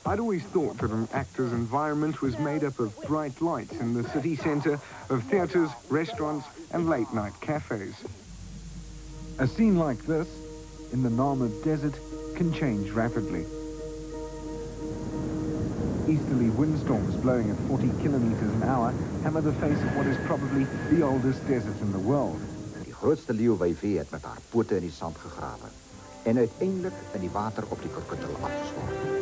I'd always thought that an actor's environment was made up of bright lights in the city centre, of theatres, restaurants and late-night cafes. A scene like this, in the Nama desert, can change rapidly. Easterly windstorms blowing at 40 kilometers an hour hammer the face of what is probably the oldest desert in the world. Die grootste leeuwyvee het met haar pote in die sand gegrawe en uiteindelik in die water op die kurkutel afgestorm.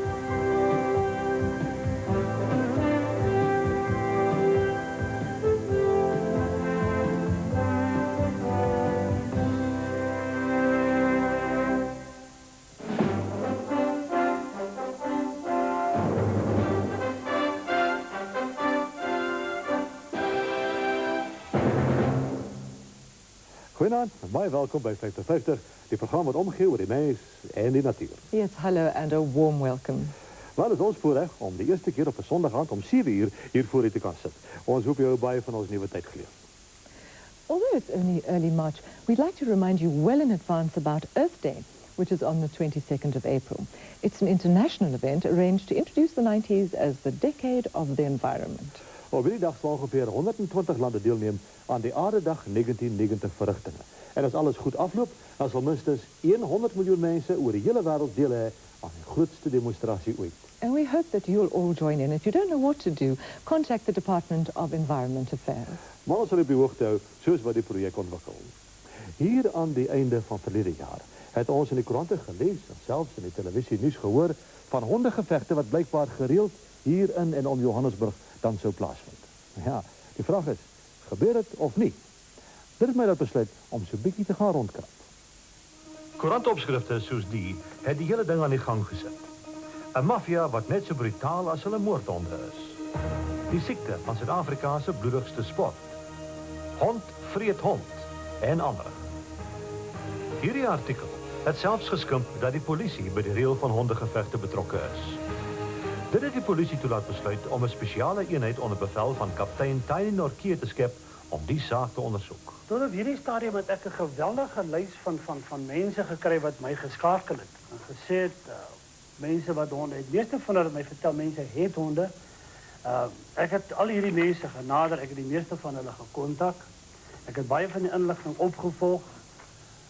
Goedenavond, baie welkom bij 5050, die programma wat omgee oor die mens en die natuur. Yes, hello and a warm welcome. Wel, het is ons voorrecht om de eerste keer op een zondagavond om 7 uur hier voor u te kan zitten. Ons hoop jou baie van ons nieuwe tijd geleerd. Although it's only early March, we'd like to remind you well in advance about Earth Day, which is on the 22nd of April. It's an international event arranged to introduce the 90s as the decade of the environment. Op die dag zal ongeveer 120 landen deelnemen aan de Aardedag 1990 verrichtingen. En als alles goed afloopt, dan zal minstens 100 miljoen mensen over de hele wereld deel hebben aan de grootste demonstratie ooit. And we hope that you'll all join in. If you don't know what to do, contact the Department of Environment Affairs. Maar ons zal op uw hoogte houden, zoals we dit project ontwikkelen. Hier aan het einde van verleden jaar het ons in de kranten gelezen en zelfs in de televisie nieuws gehoord van hondengevechten wat blijkbaar gereeld hier in en om Johannesburg dan zo plaatsvindt. Ja, die vraag is, gebeurt het of niet? Dit is mij dat besluit om zo'n beetje te gaan rondkrapen. Koerantopskriften soos die het die hele ding aan die gang gezet. Een maffia wat net zo brutaal als hulle moordhonde is. Die ziekte van Zuid-Afrikaanse bloedigste sport. Hond vreet hond en andere. Hierdie artikel het zelfs geskimp dat die politie bij de reël van hondengevechten betrokken is. Dit het die politie toe laat besluit om een speciale eenheid onder bevel van kaptein Tiny Norke te skep om die zaak te onderzoek. Tot op hierdie stadium het ek 'n geweldige lys van mense gekry wat my geskakel het. En gesê het, mense wat honde het. Meeste van hulle het my vertel, mense het honde. Ek het al hierdie mense genader, ek het die meeste van hulle gekontak. Ek het baie van die inligting opgevolg.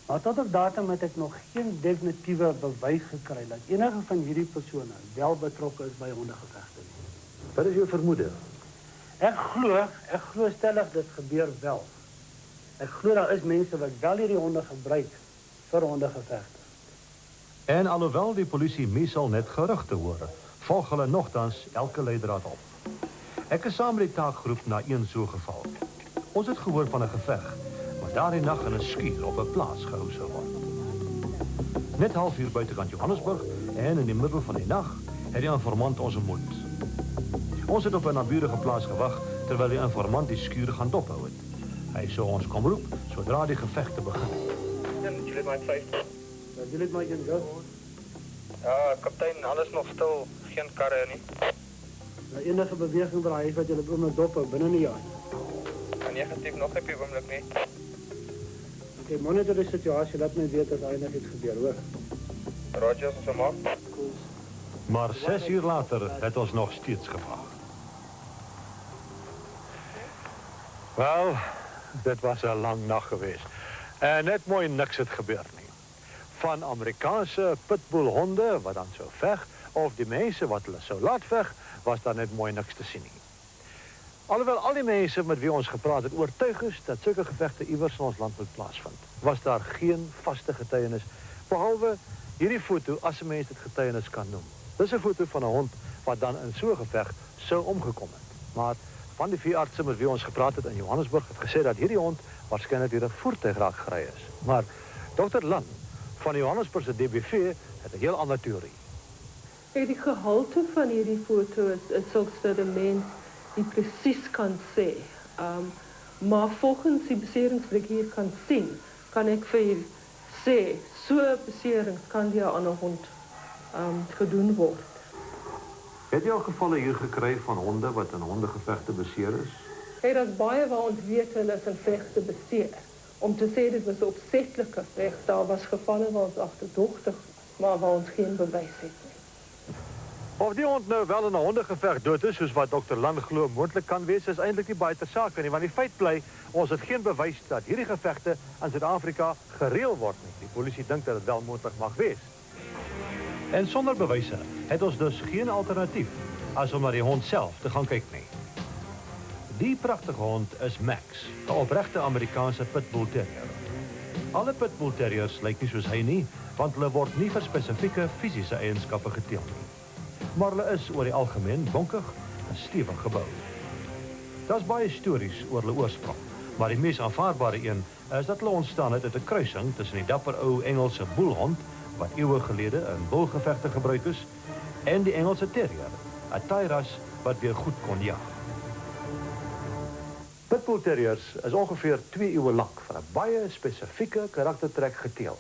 Maar tot op datum het ek nog geen definitiewe bewys gekry dat enige van hierdie persone wel betrokke is by hondegevegte. Wat is jou vermoede? Ek glo stellig dit gebeur wel. Ek glo daar is mense wat wel hierdie honde gebruik vir hondegevegte. En alhoewel die polisie meestal net gerugte hoor, volg hulle nogtans elke leidraad op. Ek is saam met die taakgroep na een so geval. Ons het gehoor van 'n geveg wat daardie nag in 'n skuur op 'n plaas gehou sou word. Net halfuur buitekant Johannesburg en in die middel van die nag het die informant ons ontmoet. Ons het op 'n naburige plaas gewag terwyl die informant die skuur gaan dophou het. Hy sou ons kom roep sodra die gevegte begin. Jullie my 5. Wil dit maar gaan go? Ja, kaptein, alles nog stil, geen karre nie. Na enige beweging by hy wat julle oomblik dophou binne 'n jaar. Negatief nog op die oomblik nie. Okay, monitor die situasie, laat my weet as enigiets gebeur, hoor. Roger, so maar. Maar 6 uur later het ons nog steeds gewag. Wel, dit was een lang nacht geweest. En net mooi niks het gebeurd nie. Van Amerikaanse pitbullhonden wat dan zo veg, of die mensen wat hulle so laat veg, was daar net mooi niks te zien nie. Alhoewel al die mensen met wie ons gepraat het oortuig is dat zulke gevechten iewers in ons land moet plaatsvind, was daar geen vaste getuienis, behalve hierdie foto as 'n mens dit getuienis kan noem. Dis 'n foto van 'n hond wat dan in so 'n geveg sou omgekom het. Maar van die veeartse met wie ons gepraat het in Johannesburg het gesê dat hierdie hond waarskynlik deur 'n voertuig raak gery is. Maar Dr. Lan van die Johannesburgse DBV het 'n heel ander teorie. Die gehalte van hierdie foto is sulks dat 'n mens nie presies kan sê. Maar volgens die beserings wat ek hier kan sien, kan ek vir u sê, so beserings kan deur 'n ander hond gedoen word. Het jy al gevalle hier gekry van honde wat in hondegevegte beseer is? Kijk, dat is baie waar ons weet hulle is in vegte beseer. Om te sê dit was 'n opsetlike veg, daar was gevalle waar ons agterdogtig was. maar waar ons geen bewys het nie. Of die hond nou wel in 'n hondegeveg dood is, soos wat Dr. Lang glo moontlik kan wees, is eintlik nie baie ter sake nie, want die feit bly, ons het geen bewys dat hierdie gevegte in Suid-Afrika gereël word nie. Die polisie dink dat dit wel moontlik mag wees. En sonder bewyse het ons dus geen alternatief as om na die hond self te gaan kyk nie. Die pragtige hond is Max, 'n opregte Amerikaanse pitbull terrier. Alle pitbull terriers lyk nie soos hy nie, want hulle word nie vir spesifieke fisiese eienskappe geteel nie. Maar hulle is oor die algemeen bonkig en stewig gebou. Daar's baie stories oor hulle oorsprong, maar die mees aanvaarbare een is dat hulle ontstaan het uit 'n kruising tussen die dapper ou Engelse boelhond, wat eeue gelede in bulgevegte gebruik is, en die Engelse terrier, 'n taairas wat weer goed kon jag. Pitbull terriers is ongeveer 2 eeue lank van 'n baie spesifieke karaktertrek geteel.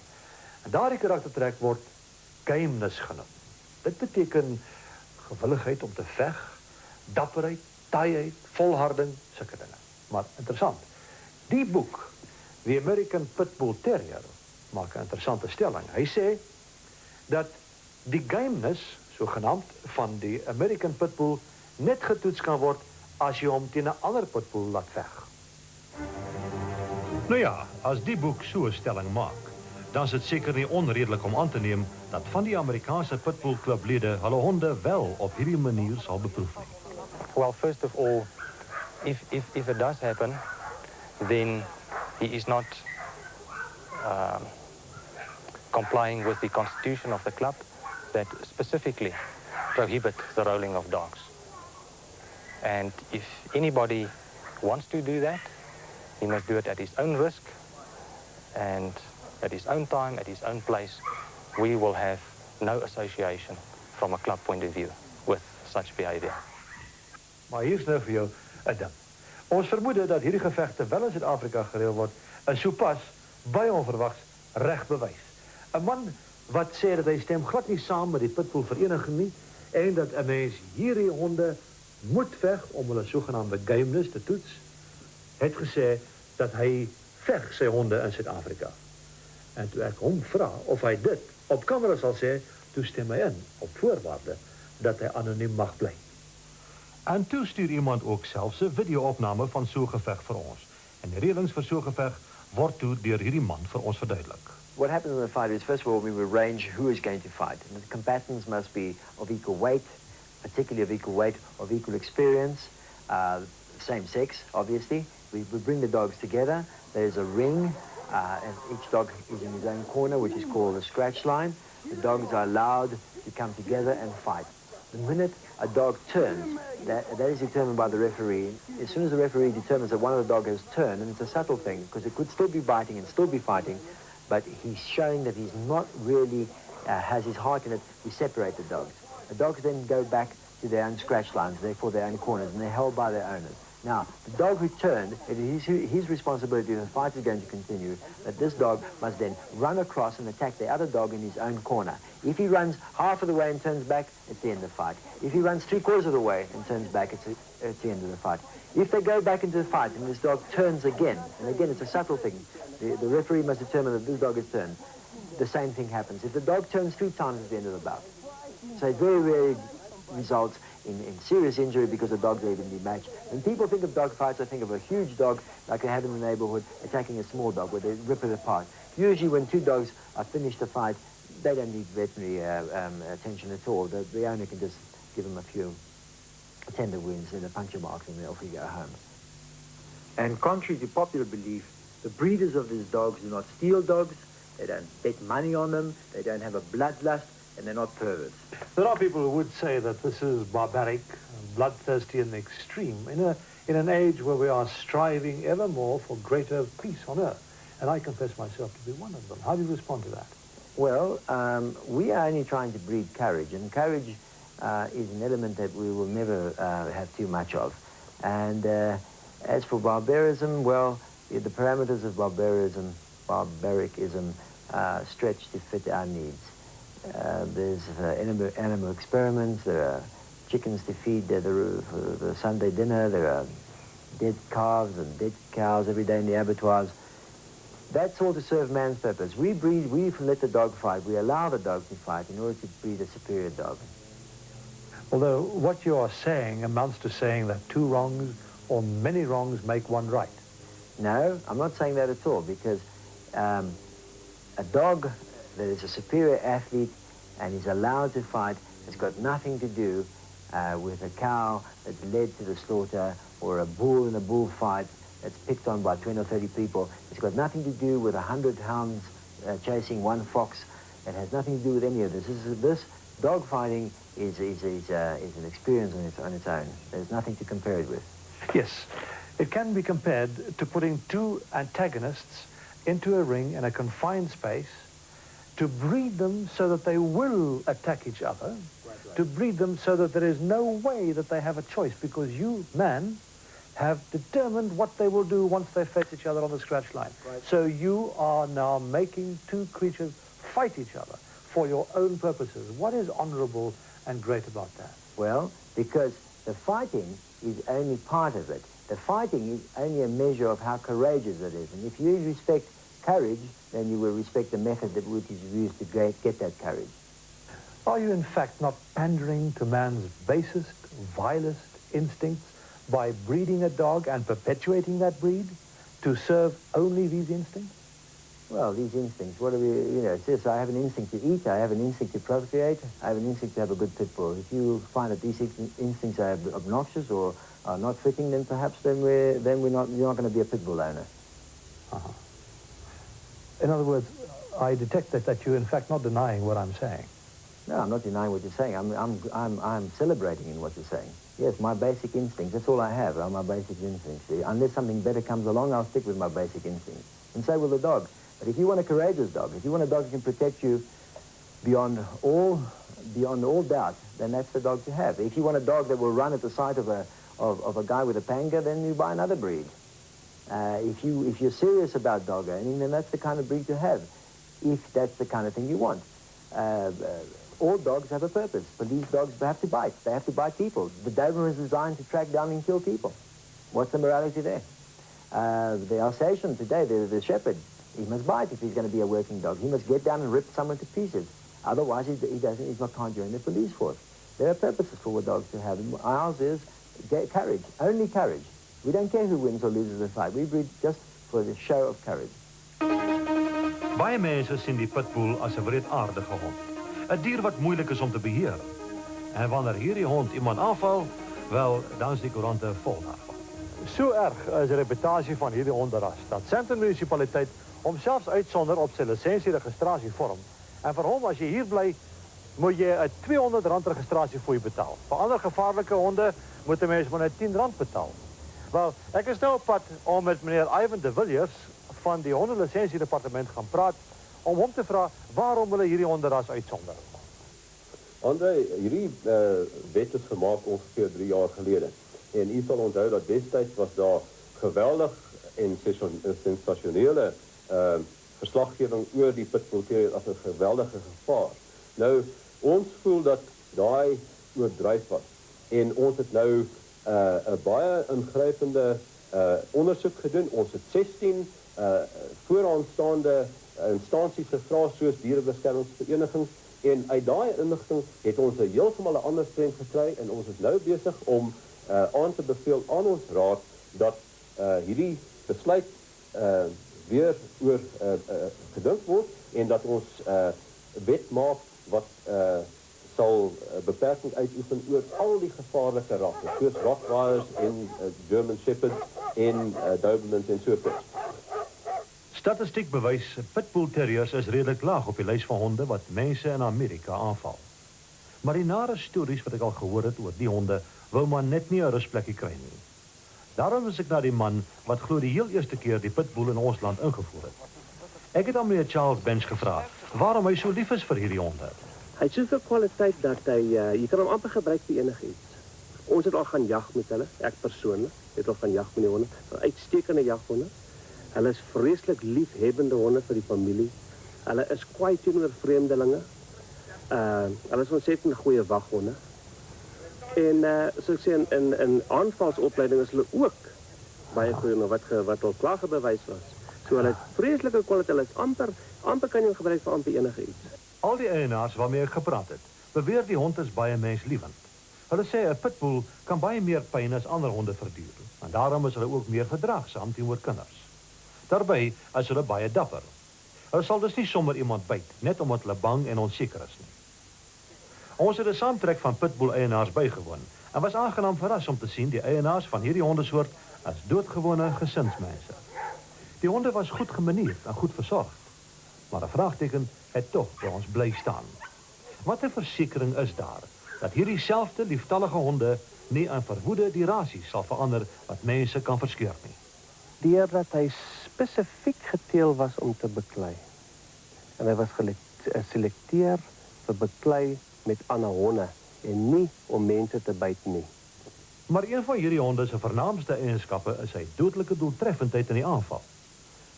En daardie karaktertrek word gameness genoem. Dit beteken gewilligheid om te veg, dapperheid, taaiheid, volharding, sulke dinge. Maar interessant, die boek, The American Pitbull Terrier, maak 'n interessante stelling. Hy sê dat die gameness, sogenaamd, van die American Pitbull net getoets kan word as jy hom teen 'n ander pitbull laat veg. Nou ja, as die boek so 'n stelling maak, dan is dit seker nie onredelik om aan te neem dat van die Amerikaanse pitbull klublede hulle honde wel op hierdie manier sal beproef nie. Well, first of all, if it does happen, then he is not complying with the constitution of the club that specifically prohibit the rolling of dogs. And if anybody wants to do that, he must do it at his own risk and at his own time, at his own place. We will have no association from a club point of view with such behavior. Maar hier's nou vir jou 'n ding. Ons vermoed dat hierdie gevegte wel in Suid-Afrika gereël word, is sopas baie onverwags reg bewys. 'n Man wat sê dat hy stem glad nie saam met die pitbull vereniging nie en dat 'n mens hierdie honde moet veg om hulle sogenaamde gameness te toets, het gesê dat hy veg sy honde in Suid-Afrika. En toe ek hom vra of hy dit op kamera sal sê, toe stem hy in op voorwaarde dat hy anoniem mag bly. En toe stuur iemand ook selfs 'n video-opname van so 'n geveg vir ons. En die reëlings vir so 'n geveg word toe deur hierdie man vir ons verduidelik. What happens in the fight is, first of all, we will arrange who is going to fight. And the combatants must be of equal weight, particularly of equal weight, of equal experience, same sex, obviously. We bring the dogs together. There's a ring, and each dog is in his own corner, which is called a scratch line. The dogs are allowed to come together and fight. The minute a dog turns, that is determined by the referee. As soon as the referee determines that one of the dogs has turned, and it's a subtle thing, because it could still be biting and still be fighting, but he's showing that he's not really, has his heart in it, we separate the dogs. The dogs then go back to their own scratch lines, therefore their own corners, and they're held by their owners. Now, the dog who turned, it is his responsibility, if the fight is going to continue, that this dog must then run across and attack the other dog in his own corner. If he runs half of the way and turns back, it's the end of the fight. If he runs 3/4 of the way and turns back, it's the end of the fight. If they go back into the fight and this dog turns again, and again it's a subtle thing, the referee must determine that this dog has turned, the same thing happens. If the dog turns 3 times, it's the end of the bout. So it very rarely results in serious injury because the dogs are evenly matched. When people think of dog fights, I think of a huge dog like they have in the neighborhood attacking a small dog where they rip it apart. Usually when 2 dogs are finished a fight, they don't need veterinary attention at all. The owner can just give them a few tender wounds and a puncture mark and off you go home. And contrary to popular belief, the breeders of these dogs do not steal dogs, they don't bet money on them, they don't have a bloodlust, and they're not perverts. There are people who would say that this is barbaric, bloodthirsty and extreme, in an age where we are striving ever more for greater peace on earth. And I confess myself to be one of them. How do you respond to that? Well, we are only trying to breed courage, and courage is an element that we will never have too much of. And as for barbarism, well, the parameters of barbaricism stretch to fit our needs. There's animal experiments, there are chickens to feed the Sunday dinner, there are dead calves and dead cows every day in the abattoirs. That's all to serve man's purpose. We let the dog fight. We allow the dog to fight in order to breed a superior dog. Although what you are saying amounts to saying that two wrongs or many wrongs make one right. No, I'm not saying that at all, because a dog that is a superior athlete and is allowed to fight has got nothing to do with a cow that's led to the slaughter, or a bull in a bullfight that's picked on by 20 or 30 people. It's got nothing to do with 100 hounds chasing one fox. It has nothing to do with any of this. This dog fighting is an experience on its own. There's nothing to compare it with. Yes, it can be compared to putting two antagonists into a ring in a confined space to breed them so that they will attack each other, to breed them so that there is no way that they have a choice, because you, man, have determined what they will do once they face each other on the scratch line. So you are now making two creatures fight each other for your own purposes. What is honorable and great about that? Well, because the fighting is only part of it. The fighting is only a measure of how courageous it is. And if you respect courage, then you will respect the method that which is used to get that courage. Are you in fact not pandering to man's basest, vilest instincts by breeding a dog and perpetuating that breed to serve only these instincts? Well, these instincts, what are we, it's this, I have an instinct to eat, I have an instinct to procreate, I have an instinct to have a good pit bull. If you find that these instincts are obnoxious or are not fitting, then perhaps you're not going to be a pit bull owner. Uh-huh. In other words, I detect that you're in fact not denying what I'm saying. No, I'm not denying what you're saying. I'm celebrating in what you're saying. Yes, my basic instincts, that's all I have, are my basic instincts. Unless something better comes along, I'll stick with my basic instincts. And so will the dog. But if you want a courageous dog, if you want a dog that can protect you beyond all doubt, then that's the dog to have. If you want a dog that will run at the sight of a guy with a panga, then you buy another breed. If you're serious about dog owning, then that's the kind of breed to have, if that's the kind of thing you want. All dogs have a purpose. Police dogs have to bite. They have to bite people. The Doberman is designed to track down and kill people. What's the morality there? The Alsatian today, the shepherd, he must bite if he's going to be a working dog. He must get down and rip someone to pieces. Otherwise, he's not going to join the police force. There are purposes for what dogs to have. Ours is courage, only courage. We don't care who wins or loses the fight. We breed just for the show of courage. Baie mense sien die pitbull as 'n wreedaardige hond. 'n Dier wat moeilik is om te beheer. En wanneer hierdie hond iemand aanval, wel, dan is die koerante vol daarvan. So erg is die reputasie van hierdie hondenras dat Sandton munisipaliteit hom selfs uitsonder op sy lisensieregistrasievorm. En vir hom, as jy hier bly, moet jy 'n R200 registrasiefooi betaal. Vir ander gevaarlike honde moet 'n mens maar net R10 betaal. Wel, ek is nou op pad om met meneer Ivan de Villiers van die hondenlisensiedepartement gaan praat om hom te vra waarom hulle hierdie hondenras uitsonder. André, hierdie wet is gemaak ongeveer 3 jaar gelede. En u sal onthou dat destyds was daar geweldig en sensasionele verslaggewing oor die pitbull-terrier as 'n geweldige gevaar. Nou, ons voel dat daai oordryf was. En ons het nou 'n baie ingrypende ondersoek gedoen. Ons het 16 vooraanstaande instansies gevra, soos dierebeskermingsverenigings, en uit daai inligting het ons heeltemal 'n ander prent gekry, en ons is nou besig om aan te beveel aan ons raad dat hierdie besluit weer oor gedink word, en dat ons wet maak wat sal beperking uitoefen oor al die gevaarlike rasse, soos Rottweilers en German Shepherds en Dobermans en so voort. Statistiek bewys pitbull terriers is redelik laag op die lys van honde wat mense in Amerika aanval. Maar die nare stories wat ek al gehoor het oor die honde wou maar net nie 'n rusplekkie kry nie. Daarom is ek na die man wat glo die heel eerste keer die pitbull in ons land ingevoer het. Ek het aan meneer Charles Bench gevra waarom hy so lief is vir hierdie honde. Hy het soveel kwaliteit dat jy kan hom amper gebruik vir enigiets. Ons het al gaan jag met hulle, ek persoonlik het al gaan jag met die honde, uitstekende jaghonde. Hulle is vreeslik liefhebbende honde vir die familie. Hulle is kwaai teenoor vreemdelinge. Hulle is ontsettend goeie waghonde. En soos ek sê, in aanvalsopleiding is hulle ook baie goeie, wat al klaar gebewys was. So hulle is vreeslike kwaliteit, hulle is amper kan jy hom gebruik vir amper enige iets. Al die eienaars waarmee ek gepraat het, beweer die hond is baie menslievend. Hulle sê 'n pitbull kan baie meer pyn as ander honde verduur, en daarom is hulle ook meer verdraagsaam teenoor kinders. Daarbij is hulle baie dapper. Hulle sal dus nie sommer iemand byt, net omdat hulle bang en onseker is nie. Ons het 'n saamtrek van pitbull-eienaars bygewoon, en was aangenaam verras om te sien die eienaars van hierdie hondesoort as doodgewone gesinsmense. Die honde was goed gemanierd en goed versorgd, maar 'n vraagteken het tog by ons bly staan. Watter versekering is daar dat hierdie selfde lieftallige honde nie aan verwoede die rasies sal verander wat mense kan verskeur nie? Deurdat hy spesifiek geteel was om te beklei. En hy was geselekteer vir beklei met ander honde en nie om mense te byt nie. Maar een van hierdie honde se vernaamste eienskappe is sy dodelike doeltreffendheid in die aanval.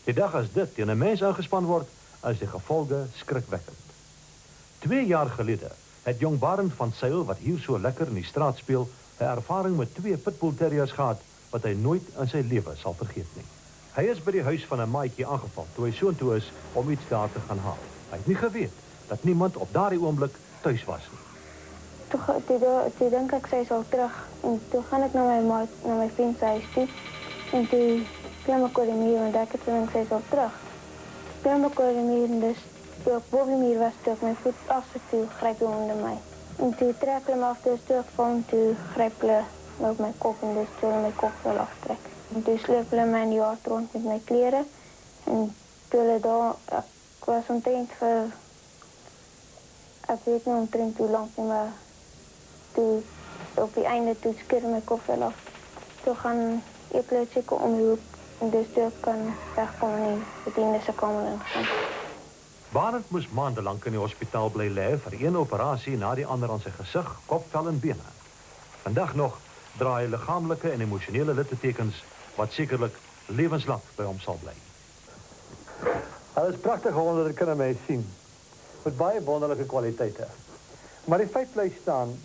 Die dag as dit teen 'n mens ingespan word, is die gevolge skrikwekkend. 2 jaar gelede het jong Barend van Sail, wat hier so lekker in die straat speel, 'n ervaring met 2 pitbull terriers gehad wat hy nooit in sy lewe sal vergeet nie. Hy is by die huis van 'n maatjie aangeval toe hy soontoe is om iets daar te gaan haal. Hy het nie geweet dat niemand op daardie oomblik tuis was nie. Toe dink ek sy is al terug en toe gaan ek na my vriend se huis toe en toe klim ek oor die muur want ek het gedink sy is al terug. Klim ek oor die muur en dus toe ek boven die muur was, toe ek my voet afsit toe, gryp hulle onder my. En toe trek hulle my af, dus toe ek val en toe gryp hulle my op my kop en dus toe hulle my kop wil aftrek. En toe sleep hulle my in die yard rond met my klere en toe hulle daar, ek was omtrent vir, ek weet nie omtrent hoe lang nie, maar toe op die einde toe skeer my kop wel af. Toe gaan ek hulle check om die hoek en dus toe ek kan wegkom in die bediende se kamer ingaan. Barend moes maandelang in die hospitaal bly lê vir een operasie na die ander aan sy gesig, kop, vel en bene. Vandag nog dra hy liggaamlike en emosionele littekens wat sekerlik lewenslang by hom sal bly. Hulle is pragtige honde, dat kan 'n mens sien. Met baie wonderlike kwaliteite. Maar die feit bly staan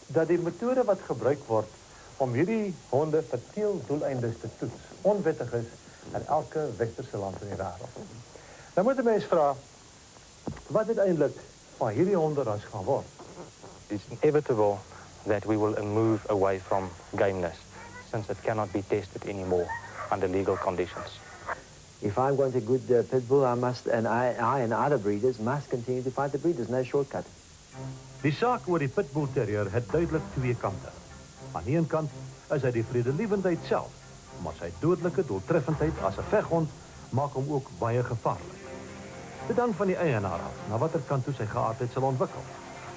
dat die metode wat gebruik word om hierdie honde vir teeldoeleindes te toets, onwettig is in elke westerse land in die wêreld. Nou moet 'n mens vra, wat uiteindelik van hierdie honde ras gaan word? It's inevitable that we will move away from gameness, since it cannot be tested anymore under legal conditions. If I'm going to good pit bull, I must, and I and other breeders must continue to fight the breeders. No shortcut. Die saak oor die pitbull terrier het duidelik 2 kante. Aan die een kant is hy die vredelievendheid self, maar sy dodelike doeltreffendheid as 'n veghond maak hom ook baie gevaarlik. Dit hang van die eienaar af, na watter kant toe sy geaardheid sal ontwikkel.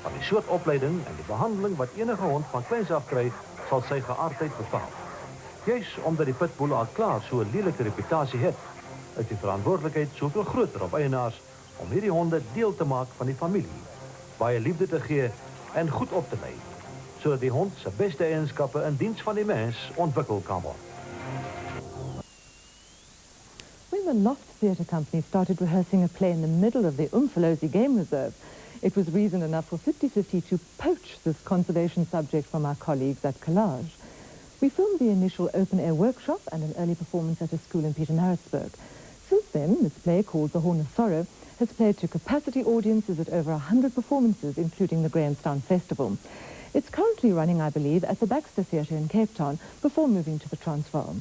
Van die soort opleiding en die behandeling wat enige hond van kleins af kry, sal sy geaardheid bepaal. Juis omdat die pitbull al klaar so 'n lelike reputasie het, is die verantwoordelikheid soveel groter op eienaars om hierdie honde deel te maak van die familie, baie liefde te gee en goed op te lei, sodat die hond sy beste eienskappe in diens van die mens ontwikkel kan word. When the Loft Theatre Company started rehearsing a play in the middle of the Umfolozi Game Reserve, it was reason enough for 50-50 to poach this conservation subject from our colleagues at Collage. We filmed the initial open-air workshop and an early performance at a school in Pietermaritzburg. Since then, this play, called The Horn of Sorrow, has played to capacity audiences at over 100 performances, including the Grahamstown Festival. It's currently running, I believe, at the Baxter Theatre in Cape Town before moving to the Transvaal.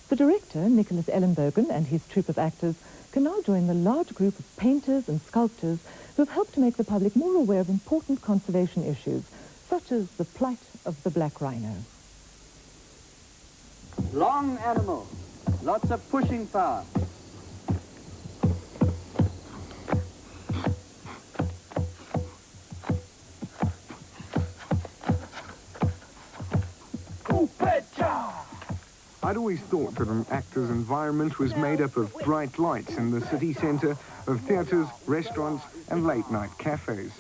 The director, Nicholas Ellenbogen, and his troupe of actors can now join the large group of painters and sculptors who have helped to make the public more aware of important conservation issues, such as the plight of the black rhino. Long animal, lots of pushing power. I'd always thought that an actor's environment was made up of bright lights in the city centre, of theatres, restaurants and late-night cafes.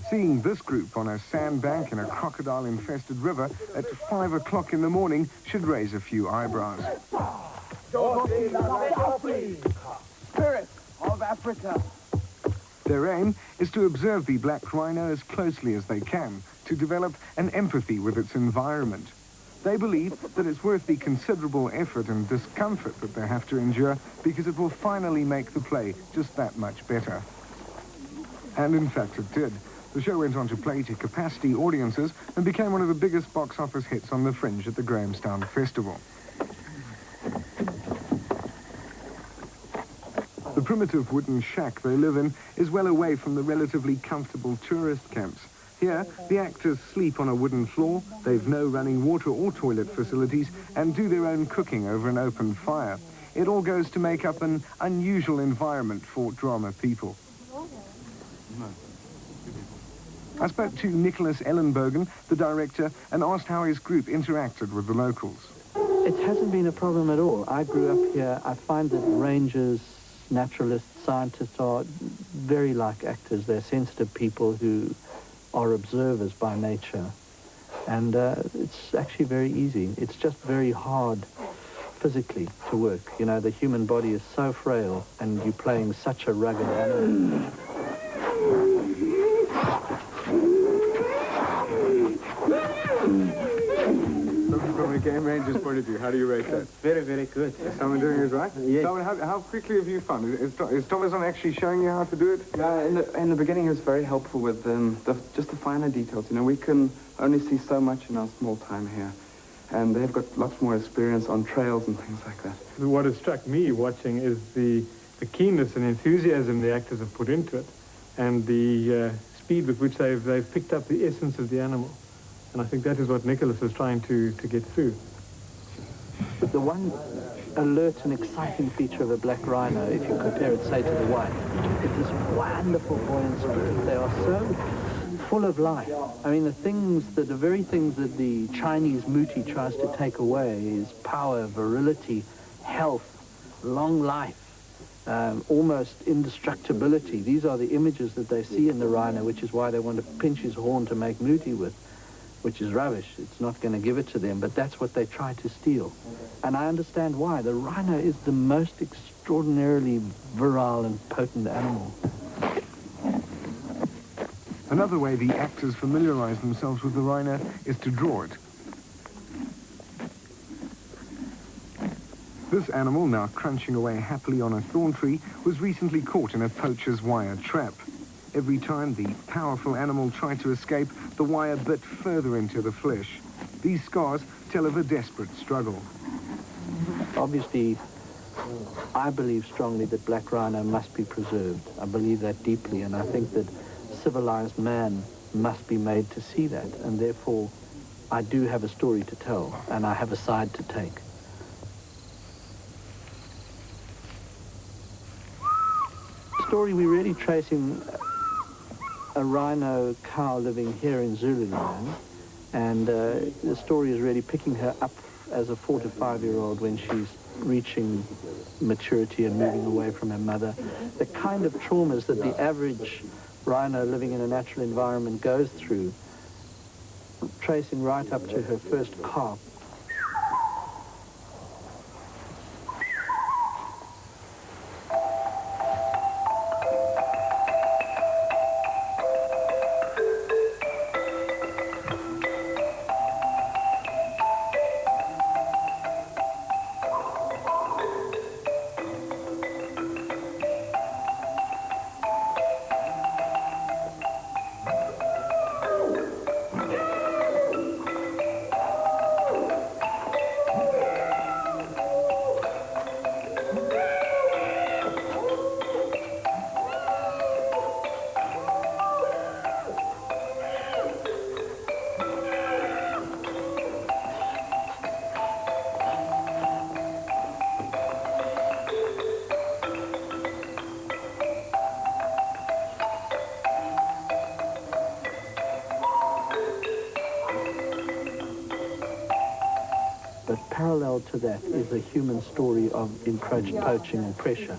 Seeing this group on a sandbank in a crocodile-infested river at 5 o'clock in the morning should raise a few eyebrows. Spirit of Africa. Their aim is to observe the black rhino as closely as they can, to develop an empathy with its environment. They believe that it's worth the considerable effort and discomfort that they have to endure because it will finally make the play just that much better. And in fact it did. The show went on to play to capacity audiences and became one of the biggest box office hits on the Fringe at the Grahamstown Festival. The primitive wooden shack they live in is well away from the relatively comfortable tourist camps. Here, the actors sleep on a wooden floor, they've no running water or toilet facilities, and do their own cooking over an open fire. It all goes to make up an unusual environment for drama people. I spoke to Nicholas Ellenbogen, the director, and asked how his group interacted with the locals. It hasn't been a problem at all. I grew up here. I find that rangers, naturalists, scientists are very like actors. They're sensitive people who are observers by nature. And it's actually very easy. It's just very hard physically to work. You know, the human body is so frail and you're playing such a rugged animal. From a game ranger's point of view, how do you rate that? It's very, very good. Is someone doing it right? Yes. Someone, how quickly have you found it? Is Thomason actually showing you how to do it? Yeah, in the beginning it was very helpful with just the finer details. You know, we can only see so much in our small time here. And they've got lots more experience on trails and things like that. What has struck me watching is the keenness and enthusiasm the actors have put into it and the speed with which they've picked up the essence of the animal. And I think that is what Nicholas is trying to get through. The one alert and exciting feature of a black rhino, if you compare it, say, to the white, is this wonderful buoyancy. They are so full of life. I mean, the very things that the Chinese muti tries to take away is power, virility, health, long life, almost indestructibility. These are the images that they see in the rhino, which is why they want to pinch his horn to make muti with, which is rubbish. It's not going to give it to them, but that's what they try to steal. And I understand why. The rhino is the most extraordinarily virile and potent animal. Another way the actors familiarize themselves with the rhino is to draw it. This animal, now crunching away happily on a thorn tree, was recently caught in a poacher's wire trap. Every time the powerful animal tried to escape, the wire bit further into the flesh. These scars tell of a desperate struggle. Obviously, I believe strongly that black rhino must be preserved. I believe that deeply, and I think that civilized man must be made to see that, and therefore I do have a story to tell, and I have a side to take. The story we're really tracing a rhino cow living here in Zululand, and the story is really picking her up as a 4 to 5-year-old when she's reaching maturity and moving away from her mother. The kind of traumas that the average rhino living in a natural environment goes through, tracing right up to her first calf. But parallel to that is a human story of encroached poaching and pressure.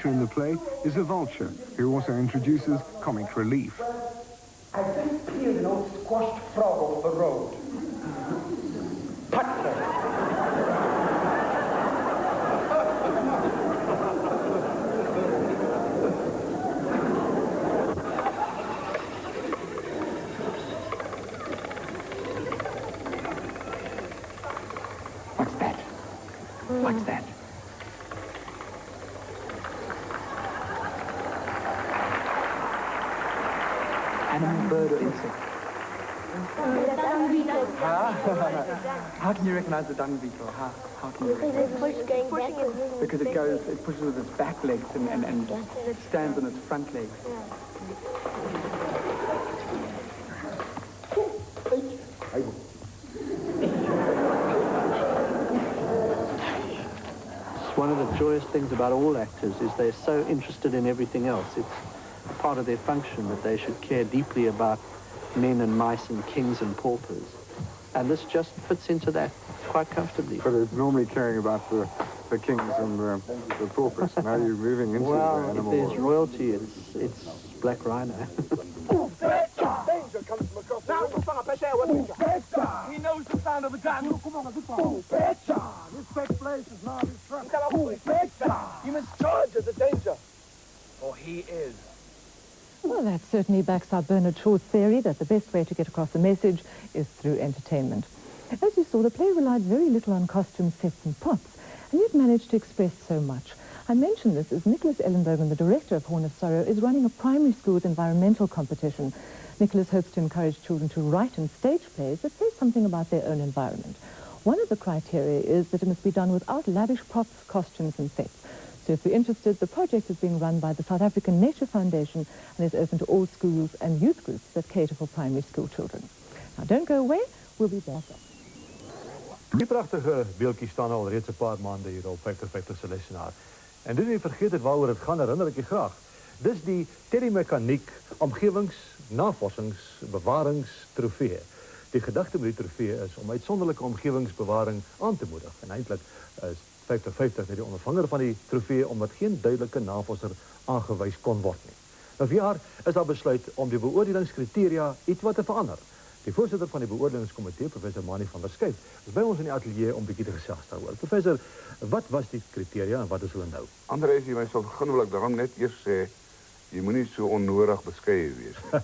feature in the play is a vulture, who also introduces comic relief. I think here's an old squashed frog off the road. What's that? What's that? Animal, bird, or insect? How can you recognize the dung beetle? How can you recognize it? Because it pushes with its back legs and stands on its front legs. One of the joyous things about all actors is they're so interested in everything else. It's part of their function that they should care deeply about men and mice and kings and paupers. And this just fits into that quite comfortably. But it's normally caring about the kings and the paupers. Now you're moving into the animal if there's world. royalty, it's Black Rhino. Danger comes from across the room. He knows the sound of a gun. This fake place is not his trust. You must charge at the danger, for he is. Well, that certainly backs up Bernard Shaw's theory that the best way to get across a message is through entertainment. As you saw, the play relied very little on costumes, sets and props, and yet managed to express so much. I mention this as Nicholas Ellenbergen, the director of Horn of Sorrow, is running a primary school's environmental competition. Nicholas hopes to encourage children to write and stage plays that say something about their own environment. One of the criteria is that it must be done without lavish props, costumes and sets. So if you're interested, the project is being run by the South African Nature Foundation and is open to all schools and youth groups that cater for primary school children. Now don't go away, we'll be back. Die prachtige beeldjies staan al reeds 'n paar maande hier op 50 se lesenaar. En dis nie vergeet het waaroor dit gaan, herinner ek je graag. Dis die telemekaniek omgewingsnavorsings-bewaringstrofee. Die gedagte met die trofee is om uitsonderlike omgewingsbewaring aan te moedig. En eintlik is 50-50 met die ondervanger van die trofee omdat geen duidelike navorser aangewys kon word nie. Nou vanjaar is daar besluit om die beoordelingskriteria iets wat te verander. Die voorzitter van die beoordelingskomitee, professor Mani van der Skyp, is bij ons in die atelier om bietjie te gesels daaroor. Professor, wat was die criteria en wat is hulle nou? Andries, jy my sal begin wil ek daarom net eers sê, jy moet nie so onnodig beskeie wees nie.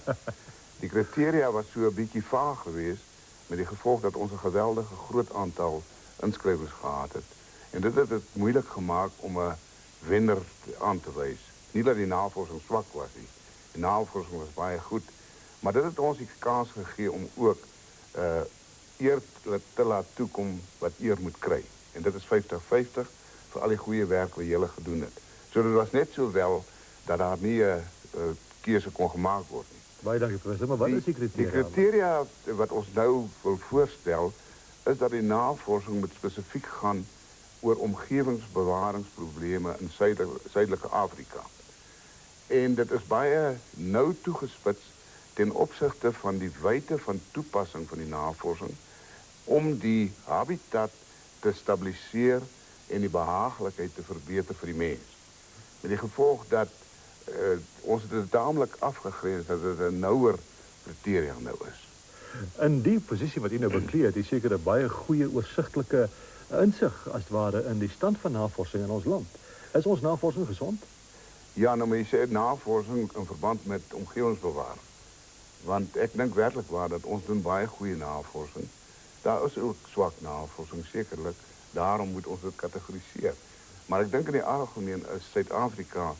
Die criteria was so 'n bietjie vaag geweest met die gevolg dat ons 'n geweldige groot aantal inskrywings gehad het. En dit het dit moeilik gemaakt om 'n wenner aan te wys. Nie dat die navorsing swak was nie. Die navorsing was baie goed. Maar dit het ons die kans gegee om ook eer te laat toekom wat eer moet kry. En dit is 50-50 vir al die goeie werk wat julle gedoen het. So dit was net so wel dat daar nie 'n keuse kon gemaakt word nie. Baie dankie professor, maar wat is die criteria? Die criteria wat ons nou wil voorstel is dat die navorsing moet spesifiek gaan oor omgewingsbewaringsprobleme in Suidelike Afrika. En dit is baie nou toegespits ten opsigte van die wyte van toepassing van die navorsing om die habitat te stabiliseer en die behaaglikheid te verbeter vir die mens. Met die gevolg dat ons het taamlik afgegrens dat dit 'n nouer criteria nou is. In die posisie wat u nou bekleed, het u seker 'n baie goeie oorsigtelike insig as het ware in die stand van navorsing in ons land. Is ons navorsing gesond? Ja, nou maar jy sê navorsing in verband met omgewingsbewaring. Want ek dink werklik waar dat ons doen baie goeie navorsing. Daar is ook swak navorsing, sekerlik. Daarom moet ons dit kategoriseer. Maar ek dink in die algemeen is Suid-Afrika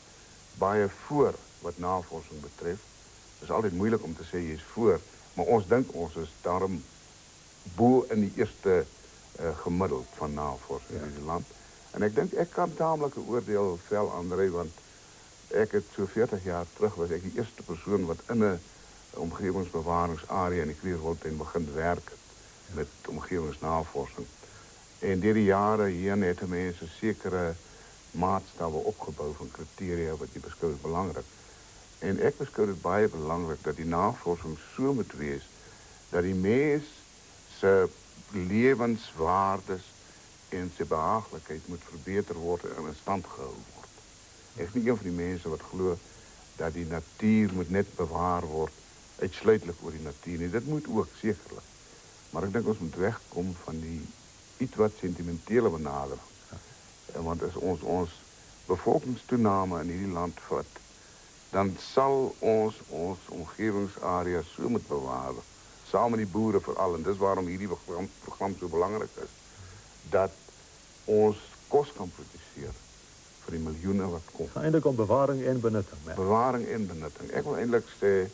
baie voor wat navorsing betref. Het is altyd moeilik om te sê jy is voor, maar ons dink ons is daarom bo in die eerste gemiddeld van navorsing in die land. En ek dink ek kan taamlik 'n oordeel vel André, want ek het so 40 jaar terug was ek die eerste persoon wat in 'n omgewingsbewaringsarea in die Kleurwoudtuin begin werk het met omgewingsnavorsing. En deur die jare heen het mense sekere maatstawwe opgebou van criteria wat jy beskou as belangrik. En ek beskou dit baie belangrik dat die navorsing so moet wees dat die mens se lewenswaardes en sy behaaglikheid moet verbeter word en in stand gehou word. Ek is nie een van die mense wat glo dat die natuur moet net bewaar word, uitsluitlik oor die natuur nie. Dit moet ook, sekerlik. Maar ek dink ons moet wegkom van die iets wat sentimentele benadering. Want as ons bevolkingstoename in hierdie land vat, dan sal ons omgewingsarea so moet bewaar, saam met die boere veral, en dis waarom hierdie program so belangrik is, dat ons kos kan produseer vir die miljoene wat kom. Eintlik om bewaring en benutting. Ja. Bewaring en benutting. Ek wil eintlik sê,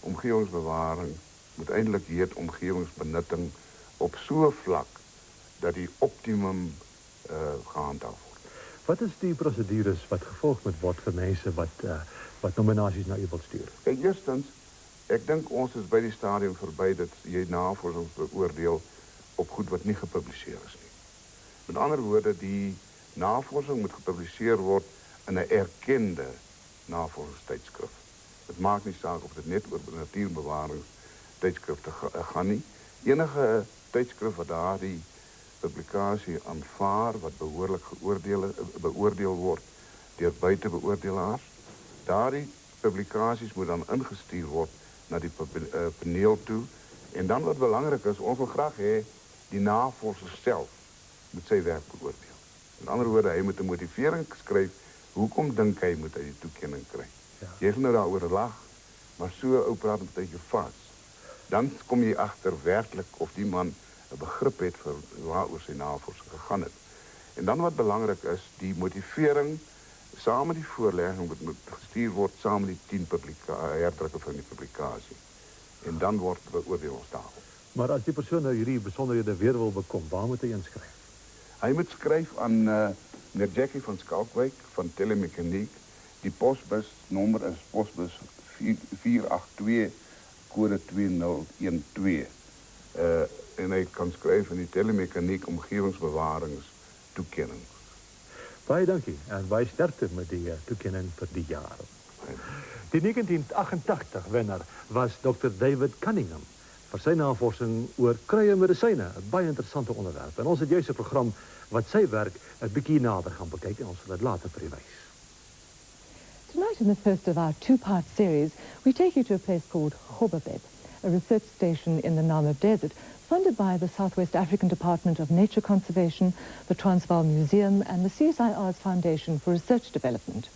omgewingsbewaring moet eintlik heet omgewingsbenutting op so 'n vlak dat die optimum gehandhaaf word. Wat is die prosedures wat gevolg moet word vir mense wat nominasies na u wil stuur? Kijk, eerstens, ek dink ons is by die stadium verby dat jy navorsing beoordeel op goed wat nie gepubliseer is nie. Met ander woorde, die navorsing moet gepubliseer word in 'n erkende navorsingstydskrif. Dit maak nie saak of dit net oor natuurbewaringstydskrifte gaan nie. Enige tydskrif wat daardie publikasie aanvaar, wat behoorlik beoordeel word deur buitebeoordelaars, daardie publikasies moet dan ingestuur word na die paneel toe. En dan wat belangrik is, ons wil graag hê die navorser self moet sy werk beoordeel. Met ander woorde, hy moet 'n motivering skryf, hoekom dink hy moet hy die toekenning kry? Ja. Jy gaan nou daaroor lag, maar so ou praat met 'n bietjie vas. Dan kom jy agter werklik of die man 'n begrip het vir waaroor sy navorsing gegaan het. En dan wat belangrik is, die motivering saam met die voorlegging moet gestuur word saam met die 10 herdrukke van die publikasie. En dan word beoordelingstafel. Maar as die persoon nou hierdie besonderhede weer wil bekom, waar moet hy inskryf? Hy moet skryf aan meneer Jackie van Skalkwyk van Telemekaniek. Die posbusnommer is posbus 482 kode 2012. En hy kan skryf in die Telemekaniek omgewingsbewaringstoekenning. Baie dankie en baie sterkte met die toekenning vir die jaar. Die 1988 wenner was Dr. David Cunningham vir sy navorsing oor kruie en medisyne, 'n baie interessante onderwerp. En ons het juist 'n program wat sy werk 'n bietjie nader gaan bekyk en ons sal dit later vir u wys. Tonight, in the first of our two-part series, we take you to a place called Gobabeb, a research station in the Namib Desert, funded by the Southwest African Department of Nature Conservation, the Transvaal Museum, and the CSIR's Foundation for Research Development.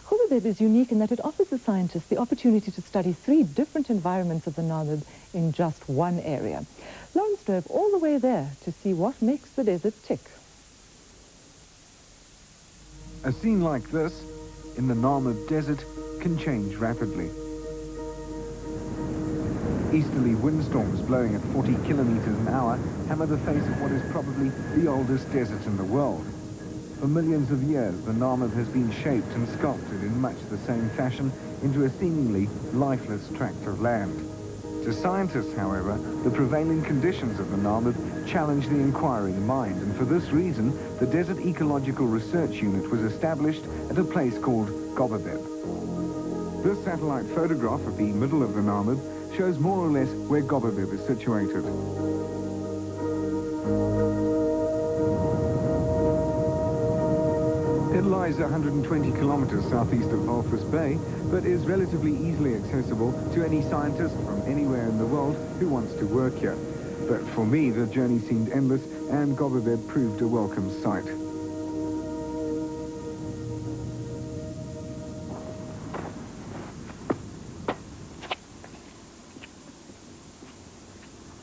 Gobabeb is unique in that it offers the scientists the opportunity to study 3 different environments of the Namib in just one area. Lawrence drove all the way there to see what makes the desert tick. A scene like this in the Namib Desert can change rapidly. Easterly windstorms blowing at 40 kilometers an hour hammer the face of what is probably the oldest desert in the world. For millions of years, the Namib has been shaped and sculpted in much the same fashion into a seemingly lifeless tract of land. To scientists, however, the prevailing conditions of the Namib challenge the inquiring mind, and for this reason, the Desert Ecological Research Unit was established at a place called Gobabeb. This satellite photograph of the middle of the Namib shows more or less where Gobabeb is situated. It lies 120 kilometers southeast of Walvis Bay, but is relatively easily accessible to any scientist from anywhere in the world who wants to work here. But for me, the journey seemed endless, and Gobabeb proved a welcome sight.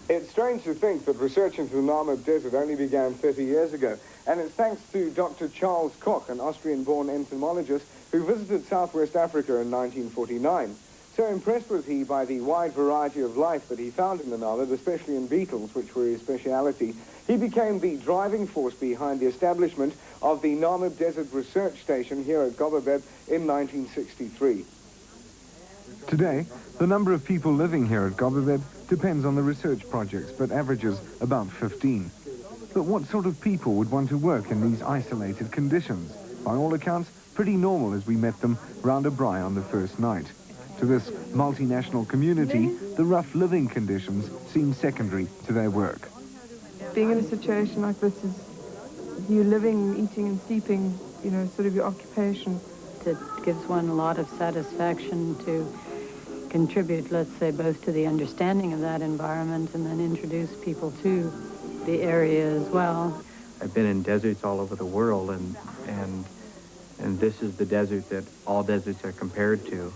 It's strange to think that research into the Namib Desert only began 30 years ago, and it's thanks to Dr. Charles Koch, an Austrian-born entomologist who visited Southwest Africa in 1949. So impressed was he by the wide variety of life that he found in the Namib, especially in beetles, which were his speciality, he became the driving force behind the establishment of the Namib Desert Research Station here at Gobabeb in 1963. Today, the number of people living here at Gobabeb depends on the research projects, but averages about 15. But what sort of people would want to work in these isolated conditions? By all accounts, pretty normal as we met them round a braai on the first night. To this multinational community, the rough living conditions seem secondary to their work. Being in a situation like this is you living, eating and sleeping, you know, sort of your occupation. It gives one a lot of satisfaction to contribute, let's say, both to the understanding of that environment and then introduce people to the area as well. I've been in deserts all over the world, and this is the desert that all deserts are compared to.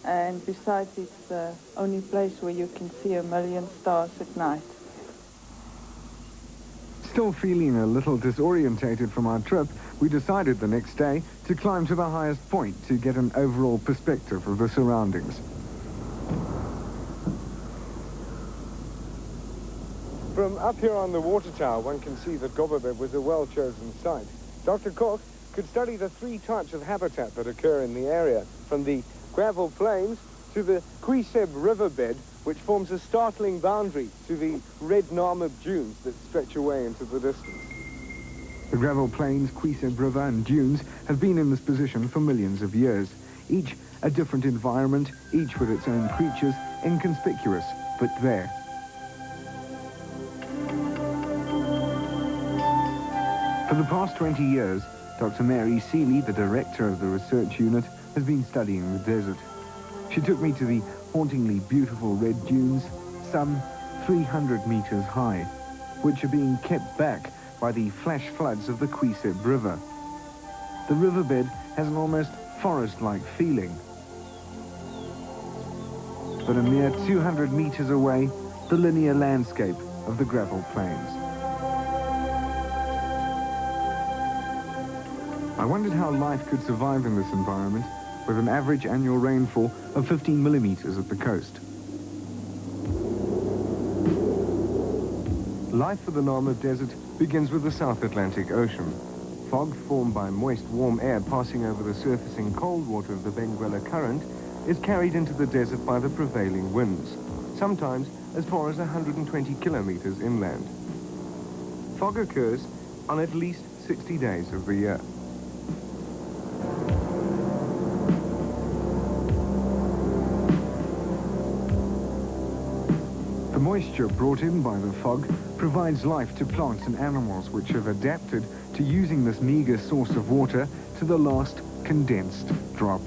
And besides, it's the only place where you can see 1,000,000 stars at night. Still feeling a little disorientated from our trip, we decided the next day to climb to the highest point to get an overall perspective of the surroundings. From up here on the water tower, one can see that Gobabeb was a well-chosen site. Dr. Koch could study the 3 types of habitat that occur in the area, from the gravel plains to the Quiseb riverbed, which forms a startling boundary to the red Namib dunes that stretch away into the distance. The gravel plains, Quiseb River and dunes have been in this position for millions of years, each a different environment, each with its own creatures, inconspicuous, but there. For the past 20 years, Dr. Mary Seeley, the director of the research unit, has been studying the desert. She took me to the hauntingly beautiful red dunes, some 300 meters high, which are being kept back by the flash floods of the Quiseb River. The riverbed has an almost forest-like feeling. But a mere 200 meters away, the linear landscape of the gravel plains. I wondered how life could survive in this environment, with an average annual rainfall of 15 millimeters at the coast. Life for the Namib Desert begins with the South Atlantic Ocean. Fog formed by moist, warm air passing over the surfacing cold water of the Benguela Current is carried into the desert by the prevailing winds, sometimes as far as 120 kilometers inland. Fog occurs on at least 60 days of the year. The moisture brought in by the fog provides life to plants and animals which have adapted to using this meager source of water to the last condensed drop.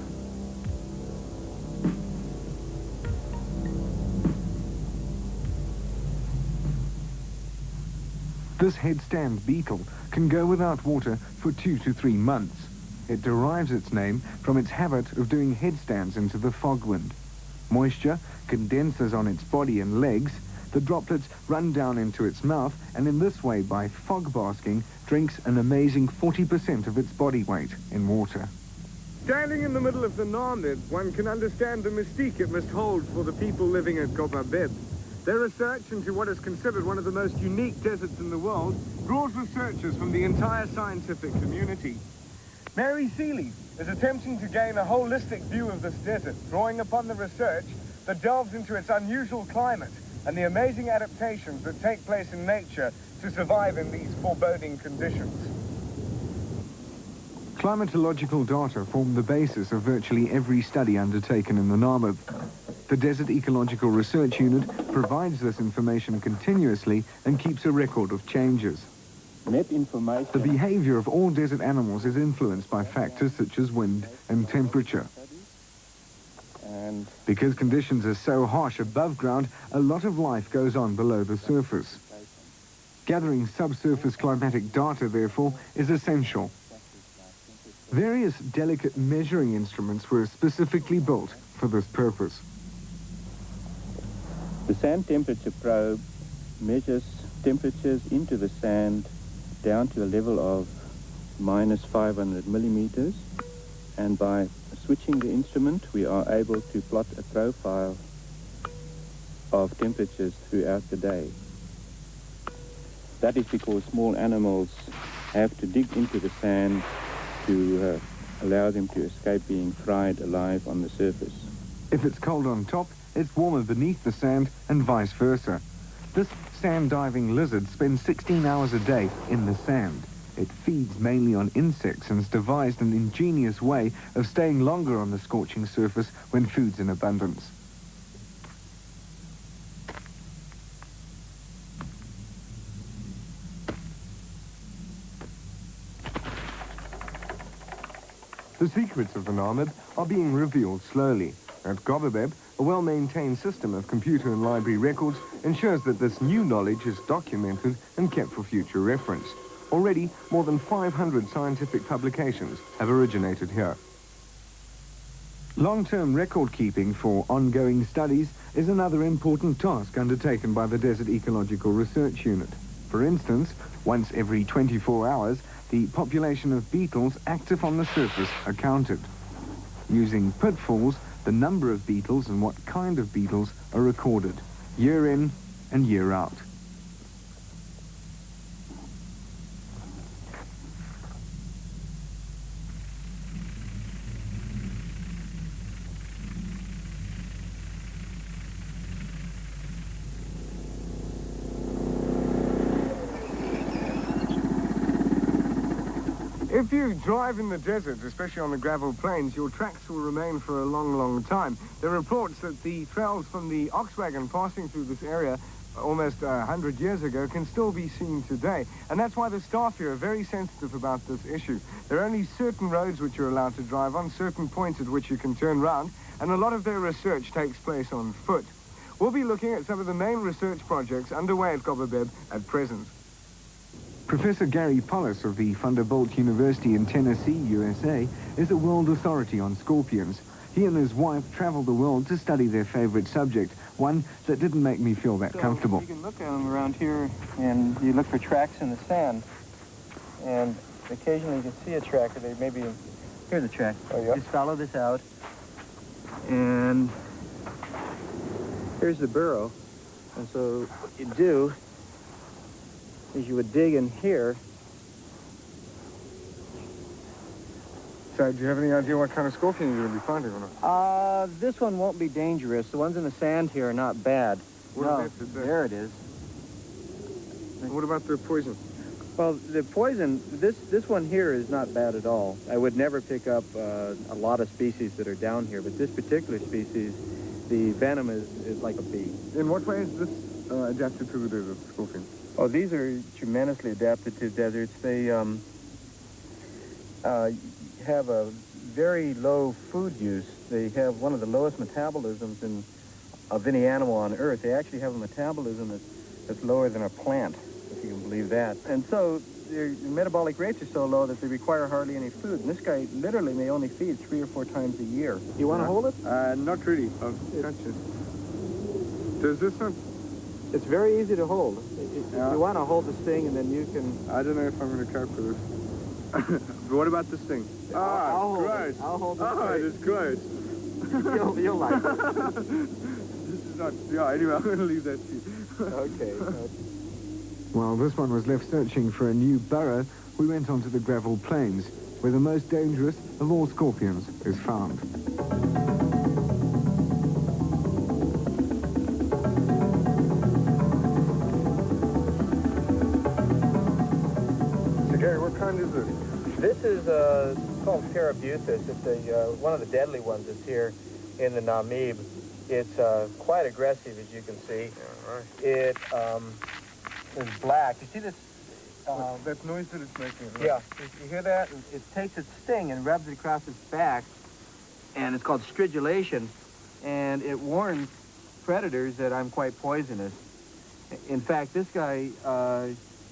This headstand beetle can go without water for 2 to 3 months. It derives its name from its habit of doing headstands into the fog wind. Moisture condenses on its body and legs, the droplets run down into its mouth, and in this way, by fog basking, drinks an amazing 40% of its body weight in water. Standing in the middle of the Namib, one can understand the mystique it must hold for the people living at Gobabeb. Their research into what is considered one of the most unique deserts in the world draws researchers from the entire scientific community. Mary Seeley is attempting to gain a holistic view of this desert, drawing upon the research that delves into its unusual climate and the amazing adaptations that take place in nature to survive in these foreboding conditions. Climatological data form the basis of virtually every study undertaken in the Namib. The Desert Ecological Research Unit provides this information continuously and keeps a record of changes. The behavior of all desert animals is influenced by factors such as wind and temperature. Because conditions are so harsh above ground, a lot of life goes on below the surface. Gathering subsurface climatic data, therefore, is essential. Various delicate measuring instruments were specifically built for this purpose. The sand temperature probe measures temperatures into the sand down to a level of minus 500 millimeters, and by switching the instrument we are able to plot a profile of temperatures throughout the day. That is because small animals have to dig into the sand to allow them to escape being fried alive on the surface. If it's cold on top, it's warmer beneath the sand and vice versa. This sand-diving lizard spends 16 hours a day in the sand. It feeds mainly on insects and has devised an ingenious way of staying longer on the scorching surface when food's in abundance. The secrets of the Namib are being revealed slowly. At Gobabeb, a well-maintained system of computer and library records ensures that this new knowledge is documented and kept for future reference. Already, more than 500 scientific publications have originated here. Long-term record-keeping for ongoing studies is another important task undertaken by the Desert Ecological Research Unit. For instance, once every 24 hours, the population of beetles active on the surface are counted. Using pitfalls, the number of beetles and what kind of beetles are recorded, year in and year out. If you drive in the desert, especially on the gravel plains, your tracks will remain for a long, long time. There are reports that the trails from the ox wagon passing through this area almost 100 years ago can still be seen today. And that's why the staff here are very sensitive about this issue. There are only certain roads which you're allowed to drive on, certain points at which you can turn round, and a lot of their research takes place on foot. We'll be looking at some of the main research projects underway at Gobabeb at present. Professor Gary Pollis of the Vanderbilt University in Tennessee, USA, is a world authority on scorpions. He and his wife traveled the world to study their favorite subject, one that didn't make me feel that comfortable. You can look at them around here, and you look for tracks in the sand, and occasionally you can see a track, or they maybe... Here's a track. Oh, yeah? Just follow this out, and here's the burrow. And so what you do is you would dig in here. So, do you have any idea what kind of scorpion you're going to be finding or not? This one won't be dangerous. The ones in the sand here are not bad. There it is. What about the poison? Well, the poison, this one here is not bad at all. I would never pick up a lot of species that are down here, but this particular species, the venom is like a bee. In what way is this adapted to the desert, scorpion? Oh, these are tremendously adapted to deserts. They have a very low food use. They have one of the lowest metabolisms of any animal on Earth. They actually have a metabolism that's lower than a plant, if you can believe that. And so their metabolic rates are so low that they require hardly any food. And this guy literally may only feed 3 or 4 times a year. You want to hold it? Not really. I'll touch it. Does this not... It's very easy to hold. If you want to hold this thing, and then you can... I don't know if I'm going to cope with this. But what about this thing? I'll hold gross. It. I'll hold it. Oh, it is gross. You'll like it. This is not... Yeah, anyway, I'm going to leave that to you. Okay. While this one was left searching for a new burrow, we went on to the gravel plains, where the most dangerous of all scorpions is found. What kind is this? This is called Parabuthus. It's one of the deadly ones that's here in the Namib. It's quite aggressive, as you can see. Yeah, right. It is black. You see this? That noise that it's making. Right? Yeah. You hear that? It takes its sting and rubs it across its back, and it's called stridulation, and it warns predators that I'm quite poisonous. In fact, this guy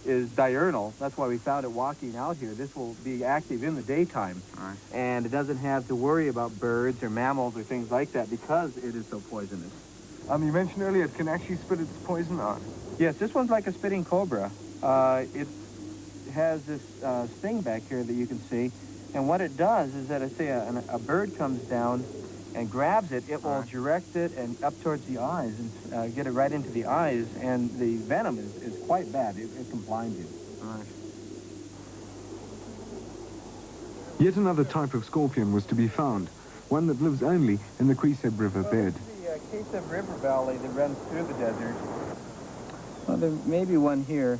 is diurnal. That's why we found it walking out here. This will be active in the daytime. Right. And it doesn't have to worry about birds or mammals or things like that because it is so poisonous. You mentioned earlier it can actually spit its poison out. Yes, this one's like a spitting cobra. It has this sting back here that you can see. And what it does is that, say a bird comes down and grabs it, it will direct it and up towards the eyes and get it right into the eyes, and the venom is quite bad. It can blind you. Right. Yet another type of scorpion was to be found, one that lives only in the Quiseb River bed. The Quiseb River Valley that runs through the desert. Well, there may be one here.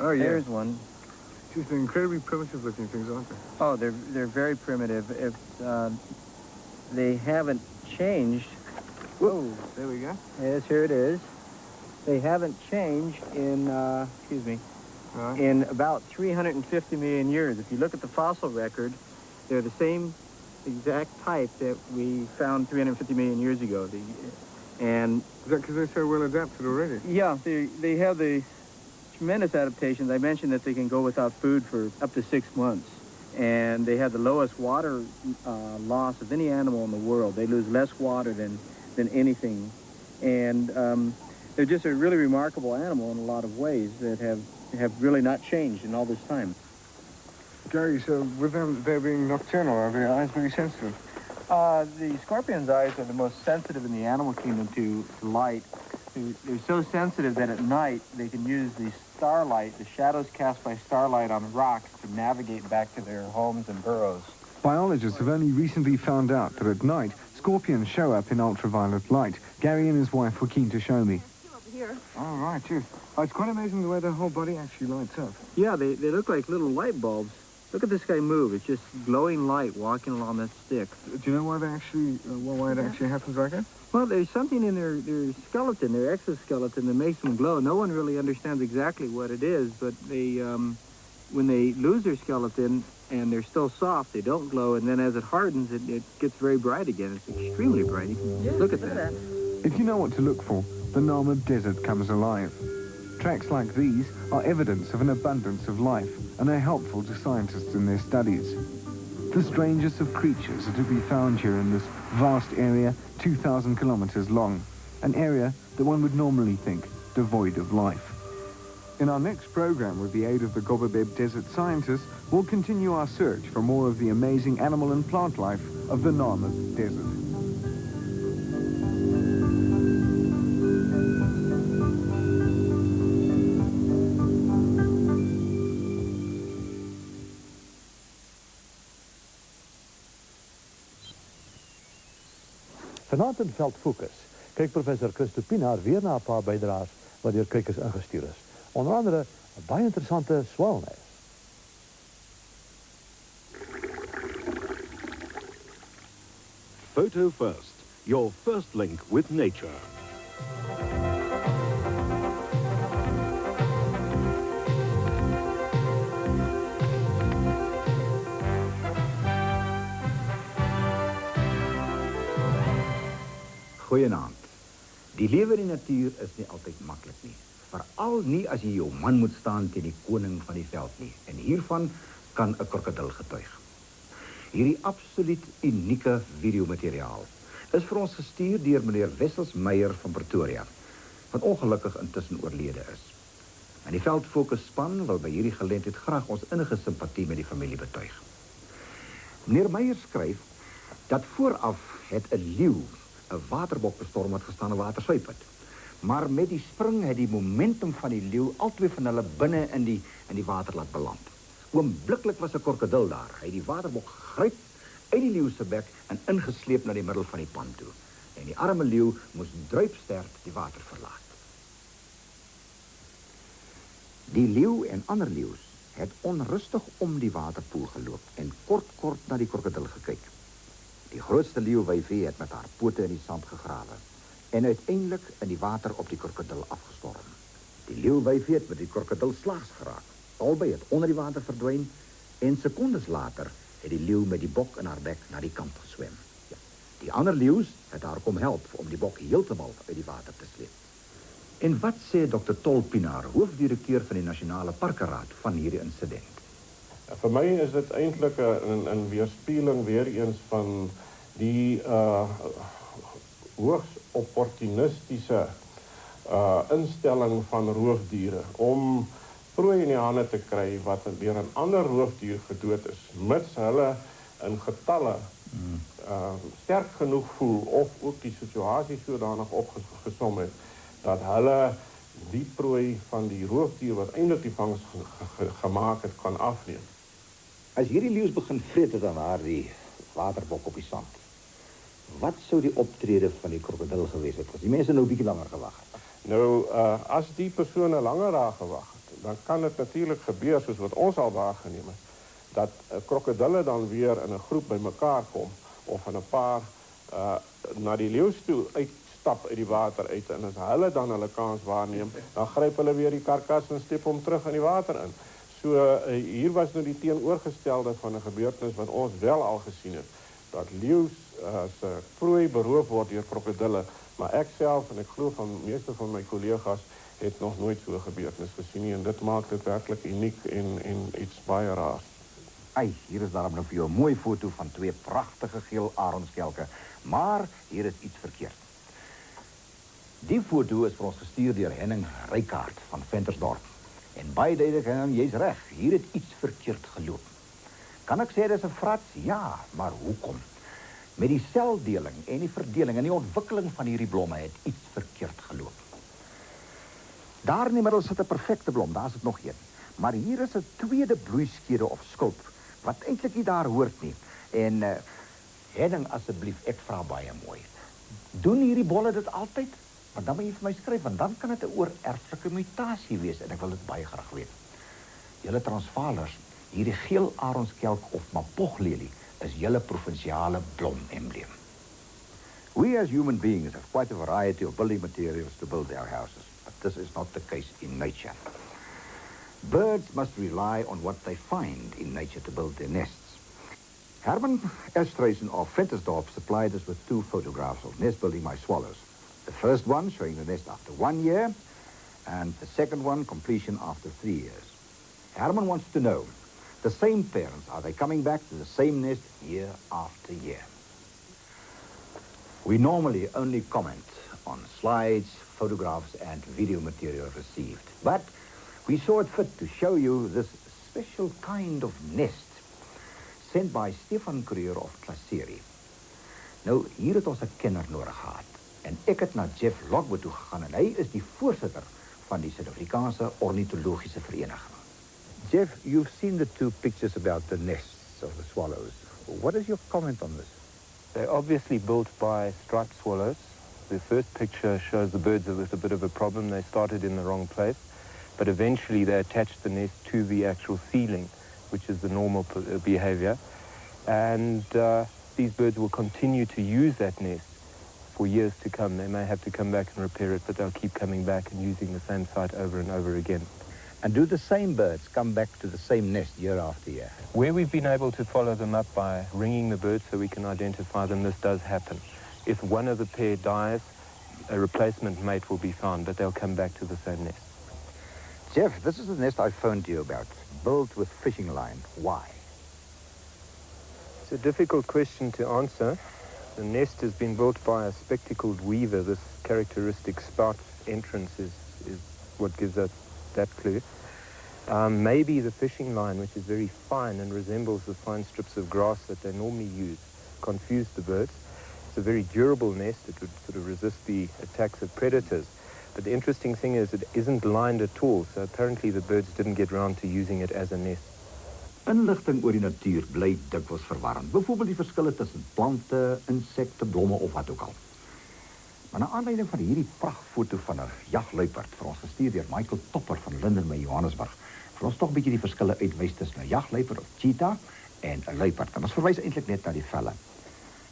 Oh, yeah. There's one. These are incredibly primitive-looking things, aren't they? Oh, they're very primitive. If they haven't changed. Oh, there we go. Yes, here it is. They haven't changed in, in about 350 million years. If you look at the fossil record, They're the same exact type that we found 350 million years ago. And is that because they're so well adapted already? Yeah, they have the tremendous adaptations. I mentioned that they can go without food for up to 6 months. And they have the lowest water loss of any animal in the world. They lose less water than anything. And they're just a really remarkable animal in a lot of ways that have really not changed in all this time. Gary, so with them, they're being nocturnal, are their eyes very sensitive? The scorpion's eyes are the most sensitive in the animal kingdom to light. They're so sensitive that at night they can use the starlight, the shadows cast by starlight on rocks, to navigate back to their homes and burrows. Biologists have only recently found out that at night, scorpions show up in ultraviolet light. Gary and his wife were keen to show me. Here. Oh, right, yes. Oh, it's quite amazing the way their whole body actually lights up. Yeah, they look like little light bulbs. Look at this guy move. It's just glowing light walking along that stick. Do you know why they actually, why it actually happens like that? Well, there's something in their skeleton, their exoskeleton, that makes them glow. No one really understands exactly what it is, but they, when they lose their skeleton and they're still soft, they don't glow, and then as it hardens, it gets very bright again. It's extremely bright. You can look at that. If you know what to look for, the Namib Desert comes alive. Tracks like these are evidence of an abundance of life, and they're helpful to scientists in their studies. The strangest of creatures are to be found here in this vast area, 2,000 kilometers long, an area that one would normally think devoid of life. In our next program, with the aid of the Gobabeb Desert scientists, we'll continue our search for more of the amazing animal and plant life of the Namib Desert. Vanaand in Veld Fokus kyk professor Christo Pinaar weer na 'n paar bydraes wat deur kykers ingestuur is. Onder andere 'n baie interessante swalnes. Photo First, your first link with nature. Goeienaand. Die lewe in die natuur is nie altyd maklik nie. Veral nie as jy jou man moet staan teen die koning van die veld nie. En hiervan kan 'n krokodil getuig. Hierdie absoluut unieke videomateriaal is vir ons gestuur deur meneer Wessels Meyer van Pretoria, wat ongelukkig intussen oorlede is. En die Veld Fokus span wil by hierdie geleentheid graag ons innige simpatie met die familie betuig. Meneer Meyer skryf dat vooraf het 'n leeu 'n waterbok bestorm het gestaan in watersuipet. Maar met die spring het die momentum van die leeu albei van hulle binne in die water laat beland. Oombliklik was 'n krokodil daar. Hy het die waterbok gegryp uit die leeu se bek en ingesleep na die middel van die pan toe. En die arme leeu moes druipsterk die water verlaat. Die leeu en ander leeu's het onrustig om die waterpoel geloop en kort na die krokodil gekyk. Die grootste leeuwyfie het met haar pote in die sand gegrawe en uiteindelik in die water op die krokodil afgestorm. Die leeuwyfie het met die krokodil slaags geraak. Albei het onder die water verdwyn en sekondes later het die leeu met die bok in haar bek na die kant geswem. Ja. Die ander leeu's het haar kom help om die bok heeltemal uit die water te sleep. En wat sê Dr. Tol Pinaar, hoofdirekteur van die Nasionale Parkeraad, van hierdie insident? Vir my is dit eintlik 'n weerspieëling weer eens van die hoogs opportunistiese instelling van roofdiere om prooi in die hande te kry wat deur 'n ander roofdier gedood is, mits hulle in getalle sterk genoeg voel of ook die situasie sodanig opgesom het dat hulle die prooi van die roofdier wat eintlik die vangs gemaak het kan afneem. As hierdie leeu's begin vreet het aan haar die waterbok op die sand, wat sou die optrede van die krokodil gewees het as die mense nou 'n bietjie langer gewag het? Nou, as die persone langer daar gewag het, dan kan dit natuurlik gebeur soos wat ons al waargeneem het, dat krokodille dan weer in 'n groep bymekaar kom of in 'n paar na die leeu's toe uitstap uit die water uit, en as hulle dan hulle kans waarneem, dan gryp hulle weer die karkas en step hom terug in die water in. So hier was nou die teenoorgestelde van 'n gebeurtenis wat ons wel al gesien het. Dat leeu's se prooi beroof word deur krokodille, maar ek self en ek glo van meeste van my kollegas het nog nooit so 'n gebeurtenis gesien nie en dit maak dit werklik uniek en iets baie raars. Ai, hier is daarom nou vir jou 'n mooi foto van twee pragtige geel aronskelke, maar hier is iets verkeerd. Die foto is vir ons gestuur deur Henning Rykaart van Ventersdorp. En baie duidelik, Henning, jy's reg, hier het iets verkeerd geloop. Kan ek sê dis 'n frats? Ja, maar hoekom? Met die seldeling en die verdeling en die ontwikkeling van hierdie blomme het iets verkeerd geloop. Daar in die middel sit 'n perfekte blom, daar is dit nog een. Maar hier is 'n tweede bloeiskede of skulp, wat eintlik nie daar hoort nie. En, Henning, asseblief, ek vra baie mooi. Doen hierdie bolle dit altyd? Want dan moet jy vir my skryf, want dan kan dit 'n oorerflike mutasie wees, en ek wil dit baie graag weet. Julle Transvaalers, hierdie geel aronskelk of mapoglelie is julle provinsiale blomembleem. We as human beings have quite a variety of building materials to build our houses, but this is not the case in nature. Birds must rely on what they find in nature to build their nests. Herman Estreisen of Ventersdorp supplied us with 2 photographs of nest building by swallows. The first one showing the nest after 1 year, and the second one completion after 3 years. Herman wants to know, the same parents, are they coming back to the same nest year after year? We normally only comment on slides, photographs, and video material received, but we saw it fit to show you this special kind of nest sent by Stefan Courier of Klaserie. Nou, hier het ons 'n kenner nodig gehad. En ek het na Jeff Lockwood toe gegaan en hy is die voorsitter van die Suid-Afrikaanse Ornitologiese Vereniging. Jeff, you've seen the 2 pictures about the nests of the swallows. What is your comment on this? They're obviously built by striped swallows. The first picture shows the birds with a bit of a problem. They started in the wrong place, but eventually they attached the nest to the actual ceiling, which is the normal behavior. And these birds will continue to use that nest for years to come. They may have to come back and repair it, but they'll keep coming back and using the same site over and over again. And do the same birds come back to the same nest year after year? Where we've been able to follow them up by ringing the birds so we can identify them, this does happen. If one of the pair dies, a replacement mate will be found, but they'll come back to the same nest. Jeff, this is the nest I phoned you about, built with fishing line. Why? It's a difficult question to answer. The nest has been built by a spectacled weaver. This characteristic spout entrance is what gives us that clue. Maybe the fishing line, which is very fine and resembles the fine strips of grass that they normally use, confused the birds. It's a very durable nest. It would sort of resist the attacks of predators. But the interesting thing is it isn't lined at all, so apparently the birds didn't get round to using it as a nest. Inligting oor die natuur bly dikwels verwarrend. Byvoorbeeld die verskille tussen plante, insekte, blomme of wat ook al. Maar na aanleiding van hierdie prachtfoto van 'n jagluiperd vir ons gestuur deur Michael Topper van Lindenmay, Johannesburg, vir ons tog 'n bietjie die verskille uitwys tussen 'n jagluiperd of cheetah en 'n luiperd. En ons verwys eintlik net na die velle.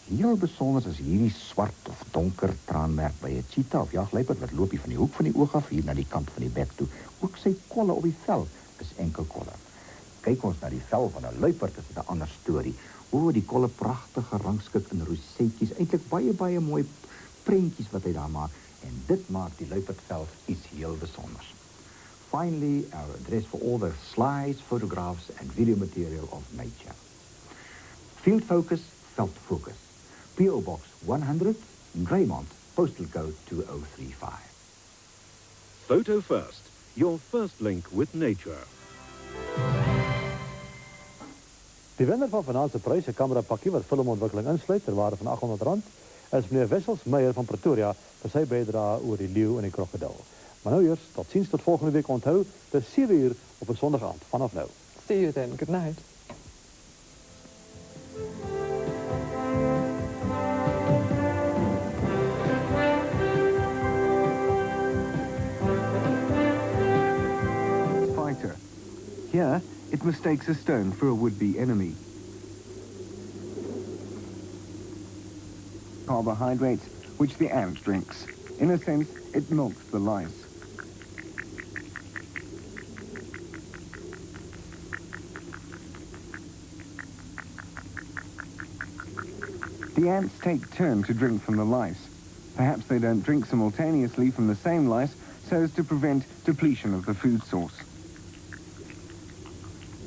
Heel besonder is hierdie swart of donker traanmerk by 'n cheetah of jagluiperd wat loop hier van die hoek van die oog af hier na die kant van die bek toe. Ook sy kolle op die vel is enkel kolle. Kyk ons na die vel van 'n luiperd, is dit 'n ander storie. O, die kolle pragtig gerangskik in rosetjies, eintlik baie mooi prentjies wat hy daar maak, en dit maak die luiperdvel iets heel besonders. Finally, our address for all the slides, photographs and video material of nature. Field Focus, Veld Focus. P.O. Box 100, Greymont, postal code 2035. Photo First, your first link with nature. Die wenner van vanaand se prys, 'n kamerapakkie wat filmontwikkeling insluit ter waarde van R800, is meneer Wessels Meyer van Pretoria vir sy bydrae oor die leeu en die krokodil. Maar nou eers, tot ziens tot volgende week. Onthou, dis 7 uur op 'n Sondag-aand vanaf nou. See you then. Good night. Fighter. Here, it mistakes a stone for a would-be enemy. Carbohydrates, which the ant drinks. In a sense, it milks the lice. The ants take turn to drink from the lice. Perhaps they don't drink simultaneously from the same lice so as to prevent depletion of the food source.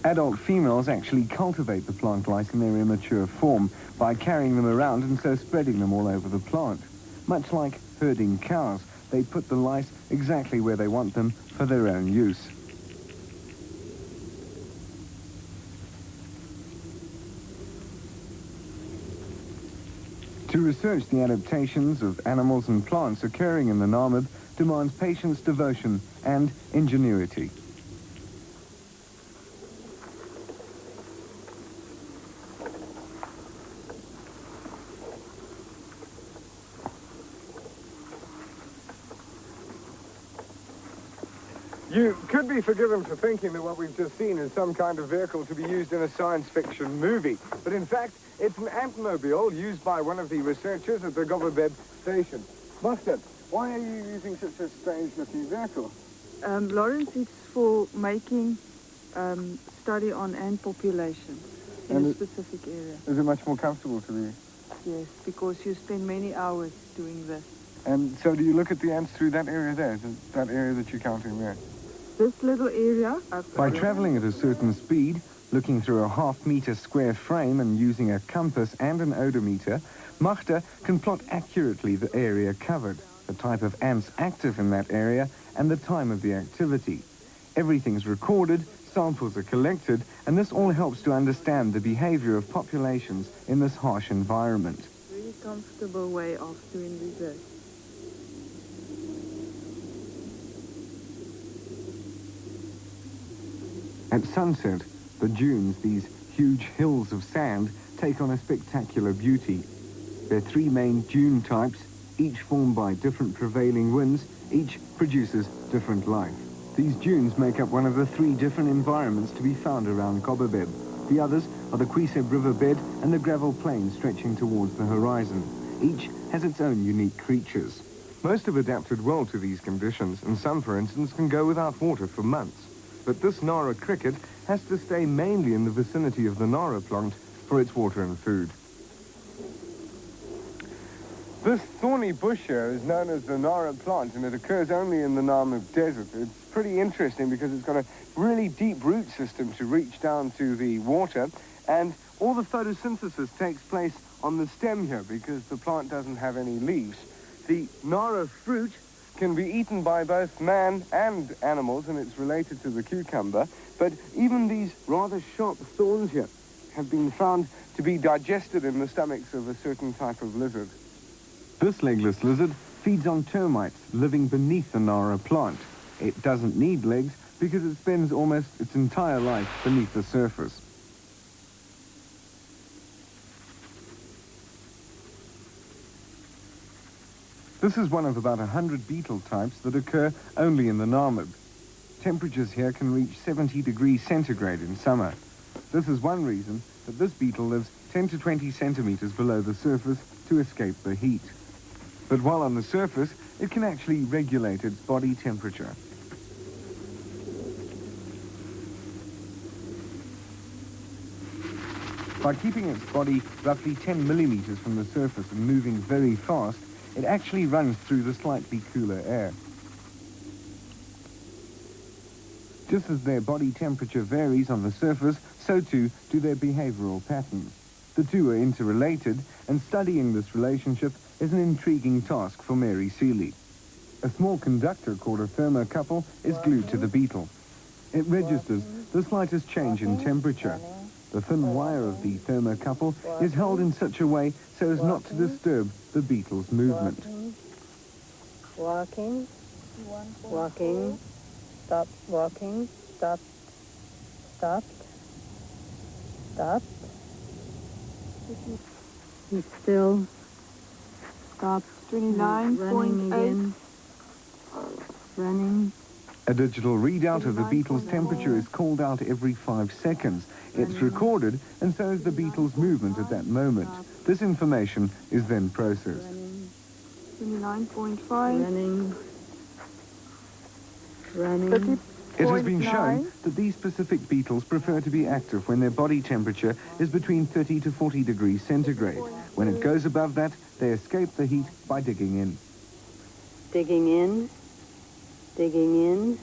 Adult females actually cultivate the plant lice in their immature form by carrying them around and so spreading them all over the plant. Much like herding cows, they put the lice exactly where they want them for their own use. To research the adaptations of animals and plants occurring in the Namib demands patience, devotion, and ingenuity. You could be forgiven for thinking that what we've just seen is some kind of vehicle to be used in a science fiction movie. But in fact, it's an antmobile used by one of the researchers at the Gobabeb station. Buster, why are you using such a strange-looking vehicle? Lawrence, it's for making study on ant population in a specific area. Is it much more comfortable to be? Yes, because you spend many hours doing this. And so do you look at the ants through that area there, that area that you're counting there? This little area... By traveling at a certain speed, looking through a half-meter square frame and using a compass and an odometer, Magda can plot accurately the area covered, the type of ants active in that area, and the time of the activity. Everything's recorded, samples are collected, and this all helps to understand the behavior of populations in this harsh environment. Really comfortable way of doing research. At sunset, the dunes, these huge hills of sand, take on a spectacular beauty. There are three main dune types, each formed by different prevailing winds, each produces different life. These dunes make up one of the three different environments to be found around Gobabeb. The others are the Kwiseb riverbed and the gravel plain stretching towards the horizon. Each has its own unique creatures. Most have adapted well to these conditions, and some, for instance, can go without water for months. But this Nara cricket has to stay mainly in the vicinity of the Nara plant for its water and food. This thorny bush here is known as the Nara plant, and it occurs only in the Namib Desert. It's pretty interesting because it's got a really deep root system to reach down to the water, and all the photosynthesis takes place on the stem here because the plant doesn't have any leaves. The Nara fruit can be eaten by both man and animals, and it's related to the cucumber, but even these rather sharp thorns here have been found to be digested in the stomachs of a certain type of lizard. This legless lizard feeds on termites living beneath the Nara plant. It doesn't need legs because it spends almost its entire life beneath the surface. This is one of about 100 beetle types that occur only in the Namib. Temperatures here can reach 70 degrees centigrade in summer. This is one reason that this beetle lives 10 to 20 centimeters below the surface to escape the heat. But while on the surface, it can actually regulate its body temperature. By keeping its body roughly 10 millimeters from the surface and moving very fast, it actually runs through the slightly cooler air. Just as their body temperature varies on the surface, so too do their behavioral patterns. The two are interrelated, and studying this relationship is an intriguing task for Mary Seeley. A small conductor called a thermocouple is glued to the beetle. It registers the slightest change in temperature. The thin wire of the thermocouple is held in such a way so as not to disturb the beetle's movement. Walking, walking, stop, walking, stop, stopped, stopped. It's still, stop, 29.8. Running. A digital readout of the beetle's temperature is called out every 5 seconds. It's recorded, and so is the beetle's movement at that moment. This information is then processed. 29.5. Running. Running. It has been shown that these specific beetles prefer to be active when their body temperature is between 30 to 40 degrees centigrade. When it goes above that, they escape the heat by digging in. Digging in, digging in,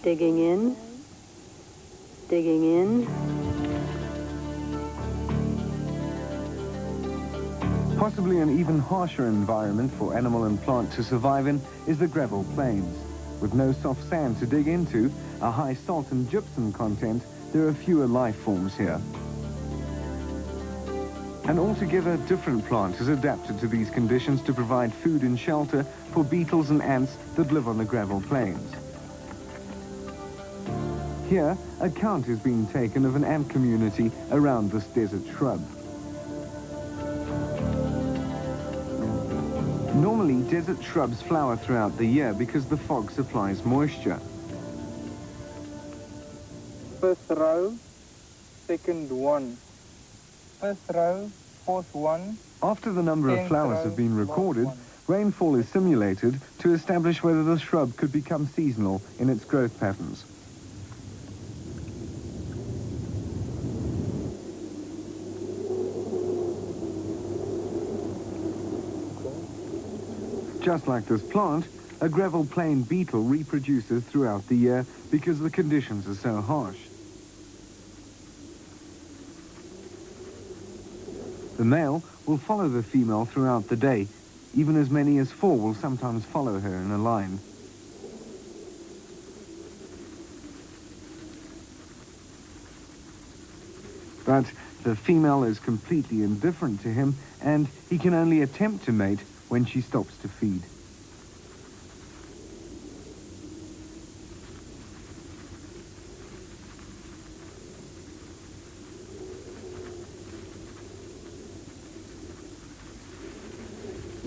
digging in, digging in. Possibly an even harsher environment for animal and plant to survive in is the gravel plains. With no soft sand to dig into, a high salt and gypsum content, there are fewer life forms here. An altogether different plant has adapted to these conditions to provide food and shelter for beetles and ants that live on the gravel plains. Here, a count is being taken of an ant community around this desert shrub. Normally, desert shrubs flower throughout the year because the fog supplies moisture. First row, second one. First row, fourth one. After the number of 10th flowers row, have been recorded, last one. rainfall is simulated to establish whether the shrub could become seasonal in its growth patterns. Just like this plant, a gravel plain beetle reproduces throughout the year because the conditions are so harsh. The male will follow the female throughout the day. Even as many as 4 will sometimes follow her in a line. But the female is completely indifferent to him, and he can only attempt to mate when she stops to feed.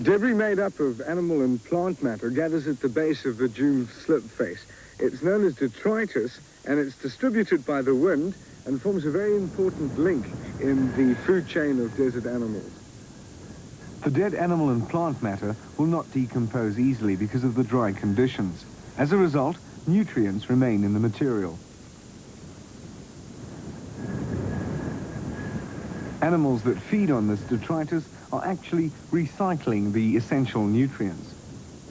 Debris made up of animal and plant matter gathers at the base of the dune slip face. It's known as detritus, and it's distributed by the wind and forms a very important link in the food chain of desert animals. The dead animal and plant matter will not decompose easily because of the dry conditions. As a result, nutrients remain in the material. Animals that feed on this detritus are actually recycling the essential nutrients.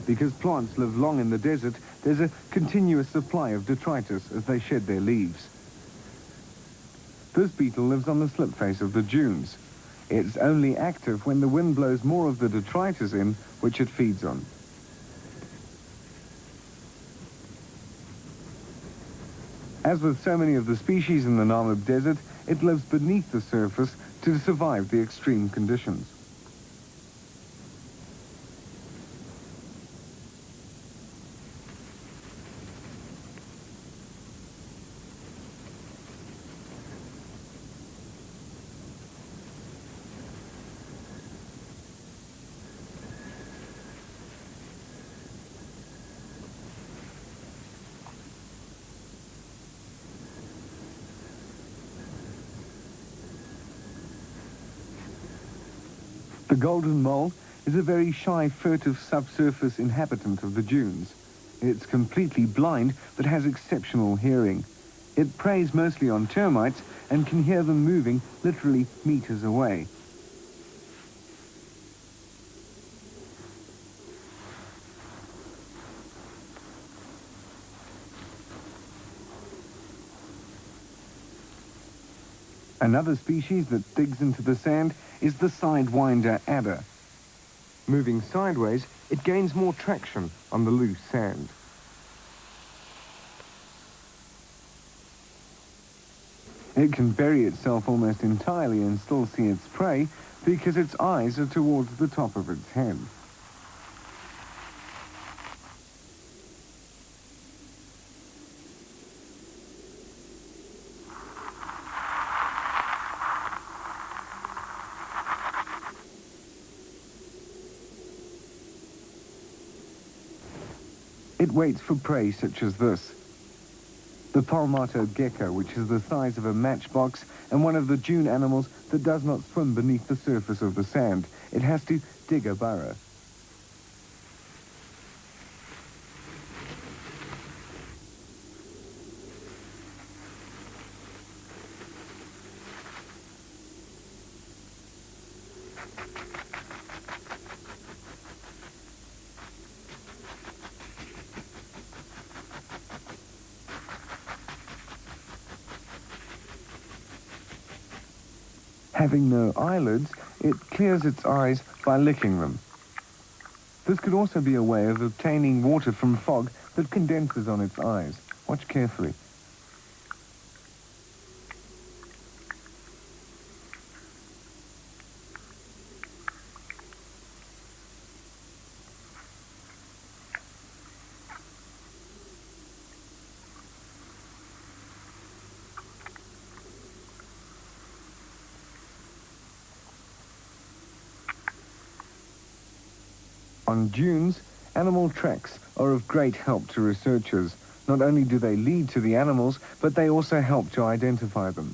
Because plants live long in the desert, there's a continuous supply of detritus as they shed their leaves. This beetle lives on the slip face of the dunes. It's only active when the wind blows more of the detritus in, which it feeds on. As with so many of the species in the Namib Desert, it lives beneath the surface to survive the extreme conditions. The golden mole is a very shy, furtive subsurface inhabitant of the dunes. It's completely blind, but has exceptional hearing. It preys mostly on termites and can hear them moving literally meters away. Another species that digs into the sand is the sidewinder adder. Moving sideways, it gains more traction on the loose sand. It can bury itself almost entirely and still see its prey because its eyes are towards the top of its head. It waits for prey such as this. The palmato gecko, which is the size of a matchbox and one of the dune animals that does not swim beneath the surface of the sand. It has to dig a burrow. Having no eyelids, it clears its eyes by licking them. This could also be a way of obtaining water from fog that condenses on its eyes. Watch carefully. On dunes, animal tracks are of great help to researchers. Not only do they lead to the animals, but they also help to identify them.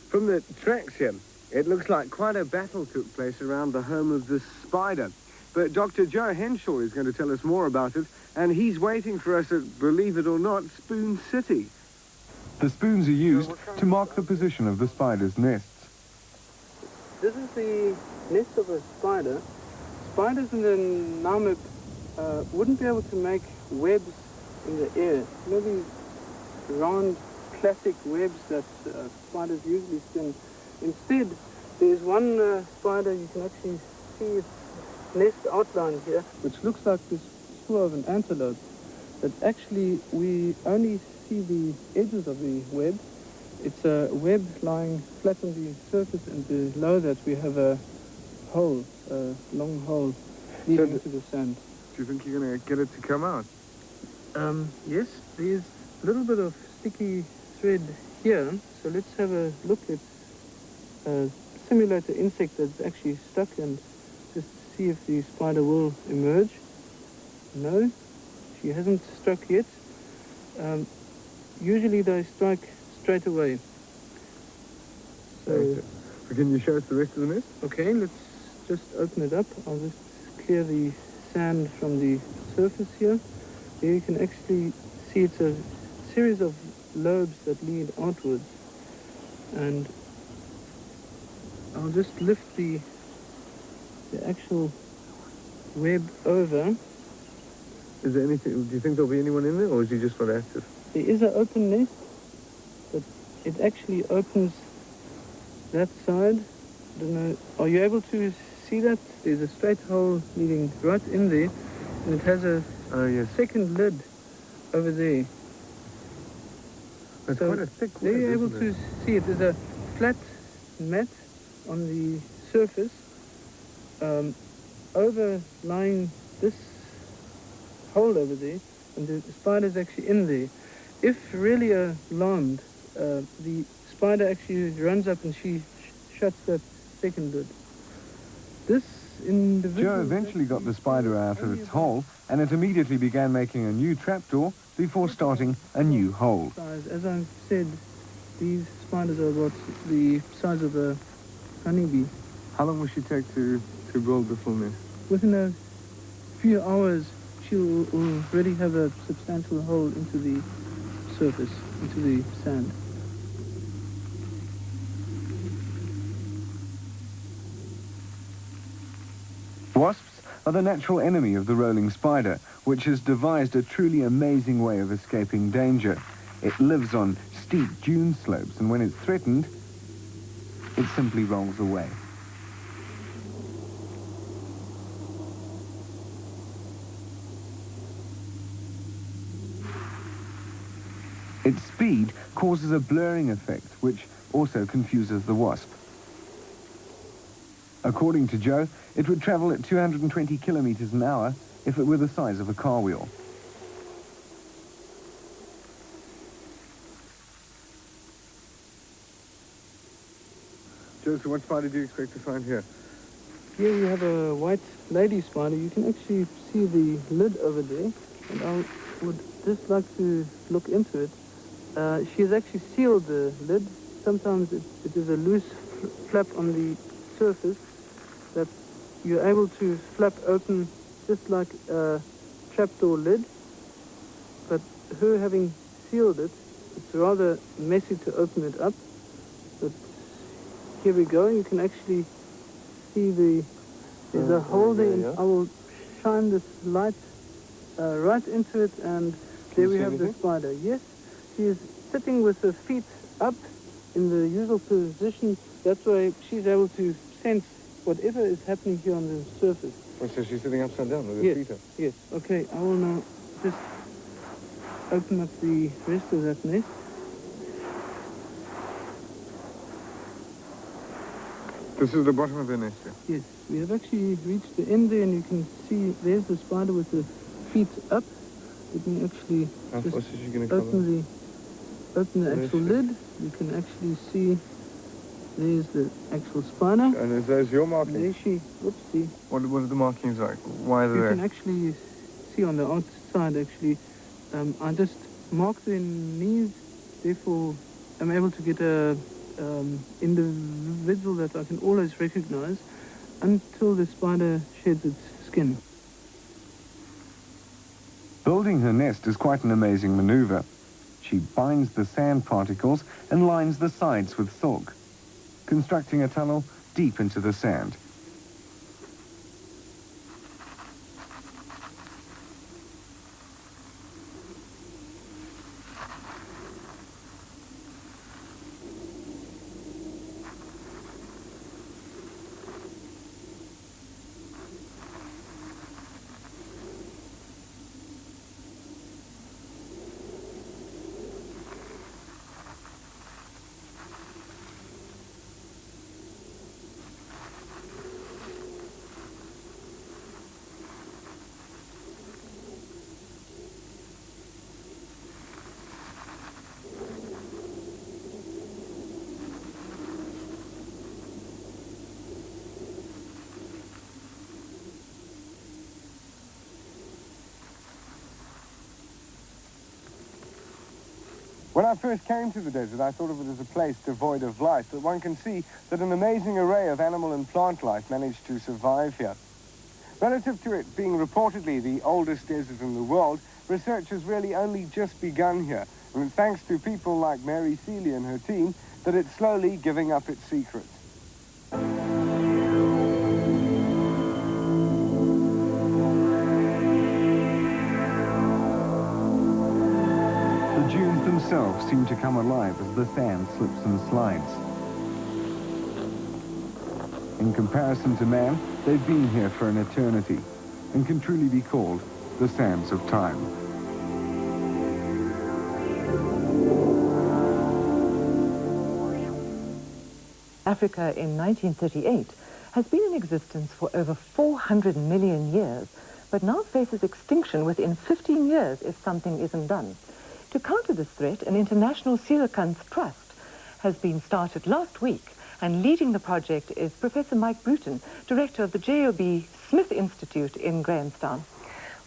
From the tracks here, it looks like quite a battle took place around the home of this spider. But Dr. Joe Henshaw is going to tell us more about it, and he's waiting for us at, believe it or not, Spoon City. The spoons are used to mark the position of the spider's nests. This is the nest of a spider. Spiders in the Namib wouldn't be able to make webs in the air. You know these round classic webs that spiders usually spin. Instead, there's one spider, you can actually see its nest outline here, which looks like the spoor of an antelope. But actually, we only see the edges of the web. It's a web lying flat on the surface, and below that we have a hole, a long hole leading into the sand. Do you think you're going to get it to come out? Yes, there's a little bit of sticky thread here, so let's have a look at simulate the insect that's actually stuck and just see if the spider will emerge. No, she hasn't struck yet. Usually they strike straight away. So can you show us the rest of the nest? Okay, let's just open it up. I'll just clear the sand from the surface here. Here you can actually see it's a series of lobes that lead outwards. And I'll just lift the actual web over. Is there anything, do you think there'll be anyone in there, or is he just not active? There is an open nest, but it actually opens that side. I don't know, are you able to see that? There's a straight hole leading right in there, and it has a second lid over there. It's quite a thick there web, you're able isn't to see it. There's a flat mat on the surface overlying this hole over there, and the spider's actually in there. If really alarmed, the spider actually runs up and she shuts that second lid. This individual... Joe eventually got the spider out of its hole, and it immediately began making a new trapdoor before starting a new hole. As I've said, these spiders are about the size of a honeybee. How long will she take to build the full nest? Within a few hours, she'll already have a substantial hole into the surface, into the sand. Wasps are the natural enemy of the rolling spider, which has devised a truly amazing way of escaping danger. It lives on steep dune slopes, and when it's threatened, it simply rolls away. Its speed causes a blurring effect, which also confuses the wasp. According to Joe, it would travel at 220 kilometers an hour if it were the size of a car wheel. Joe, so what spider do you expect to find here? Here we have a white lady spider. You can actually see the lid over there, and I would just like to look into it. She has actually sealed the lid. Sometimes it is a loose flap on the surface that you're able to flap open just like a trapdoor lid. But her having sealed it, it's rather messy to open it up. But here we go. You can actually see there's a hole there, and I will shine this light right into it, and there we have the spider. Yes, she is sitting with her feet up in the usual position. That's why she's able to sense whatever is happening here on the surface. Oh, so she's sitting upside down with her Yes, feet up? yes. Okay, I will now just open up the rest of that nest. This is the bottom of the nest, yeah? Yes, we have actually reached the end there, and you can see there's the spider with the feet up. Let me actually How just fast is she going to cover? open the actual lid. You can actually see there's the actual spider. And is those your markings? There she, whoopsie. What are the markings like? Why are they You there? can actually see on the outside, actually, I just mark the knees, therefore I'm able to get a individual that I can always recognize until the spider sheds its skin. Building her nest is quite an amazing maneuver. She binds the sand particles and lines the sides with silk, constructing a tunnel deep into the sand. When I first came to the desert, I thought of it as a place devoid of life, but one can see that an amazing array of animal and plant life managed to survive here. Relative to it being reportedly the oldest desert in the world, research has really only just begun here, and it's thanks to people like Mary Seeley and her team that it's slowly giving up its secrets. The dunes themselves seem to come alive as the sand slips and slides. In comparison to man, they've been here for an eternity and can truly be called the sands of time. Africa in 1938 has been in existence for over 400 million years, but now faces extinction within 15 years if something isn't done. To counter this threat, an international coelacanth trust has been started last week, and leading the project is Professor Mike Bruton, director of the J.O.B. Smith Institute in Grahamstown.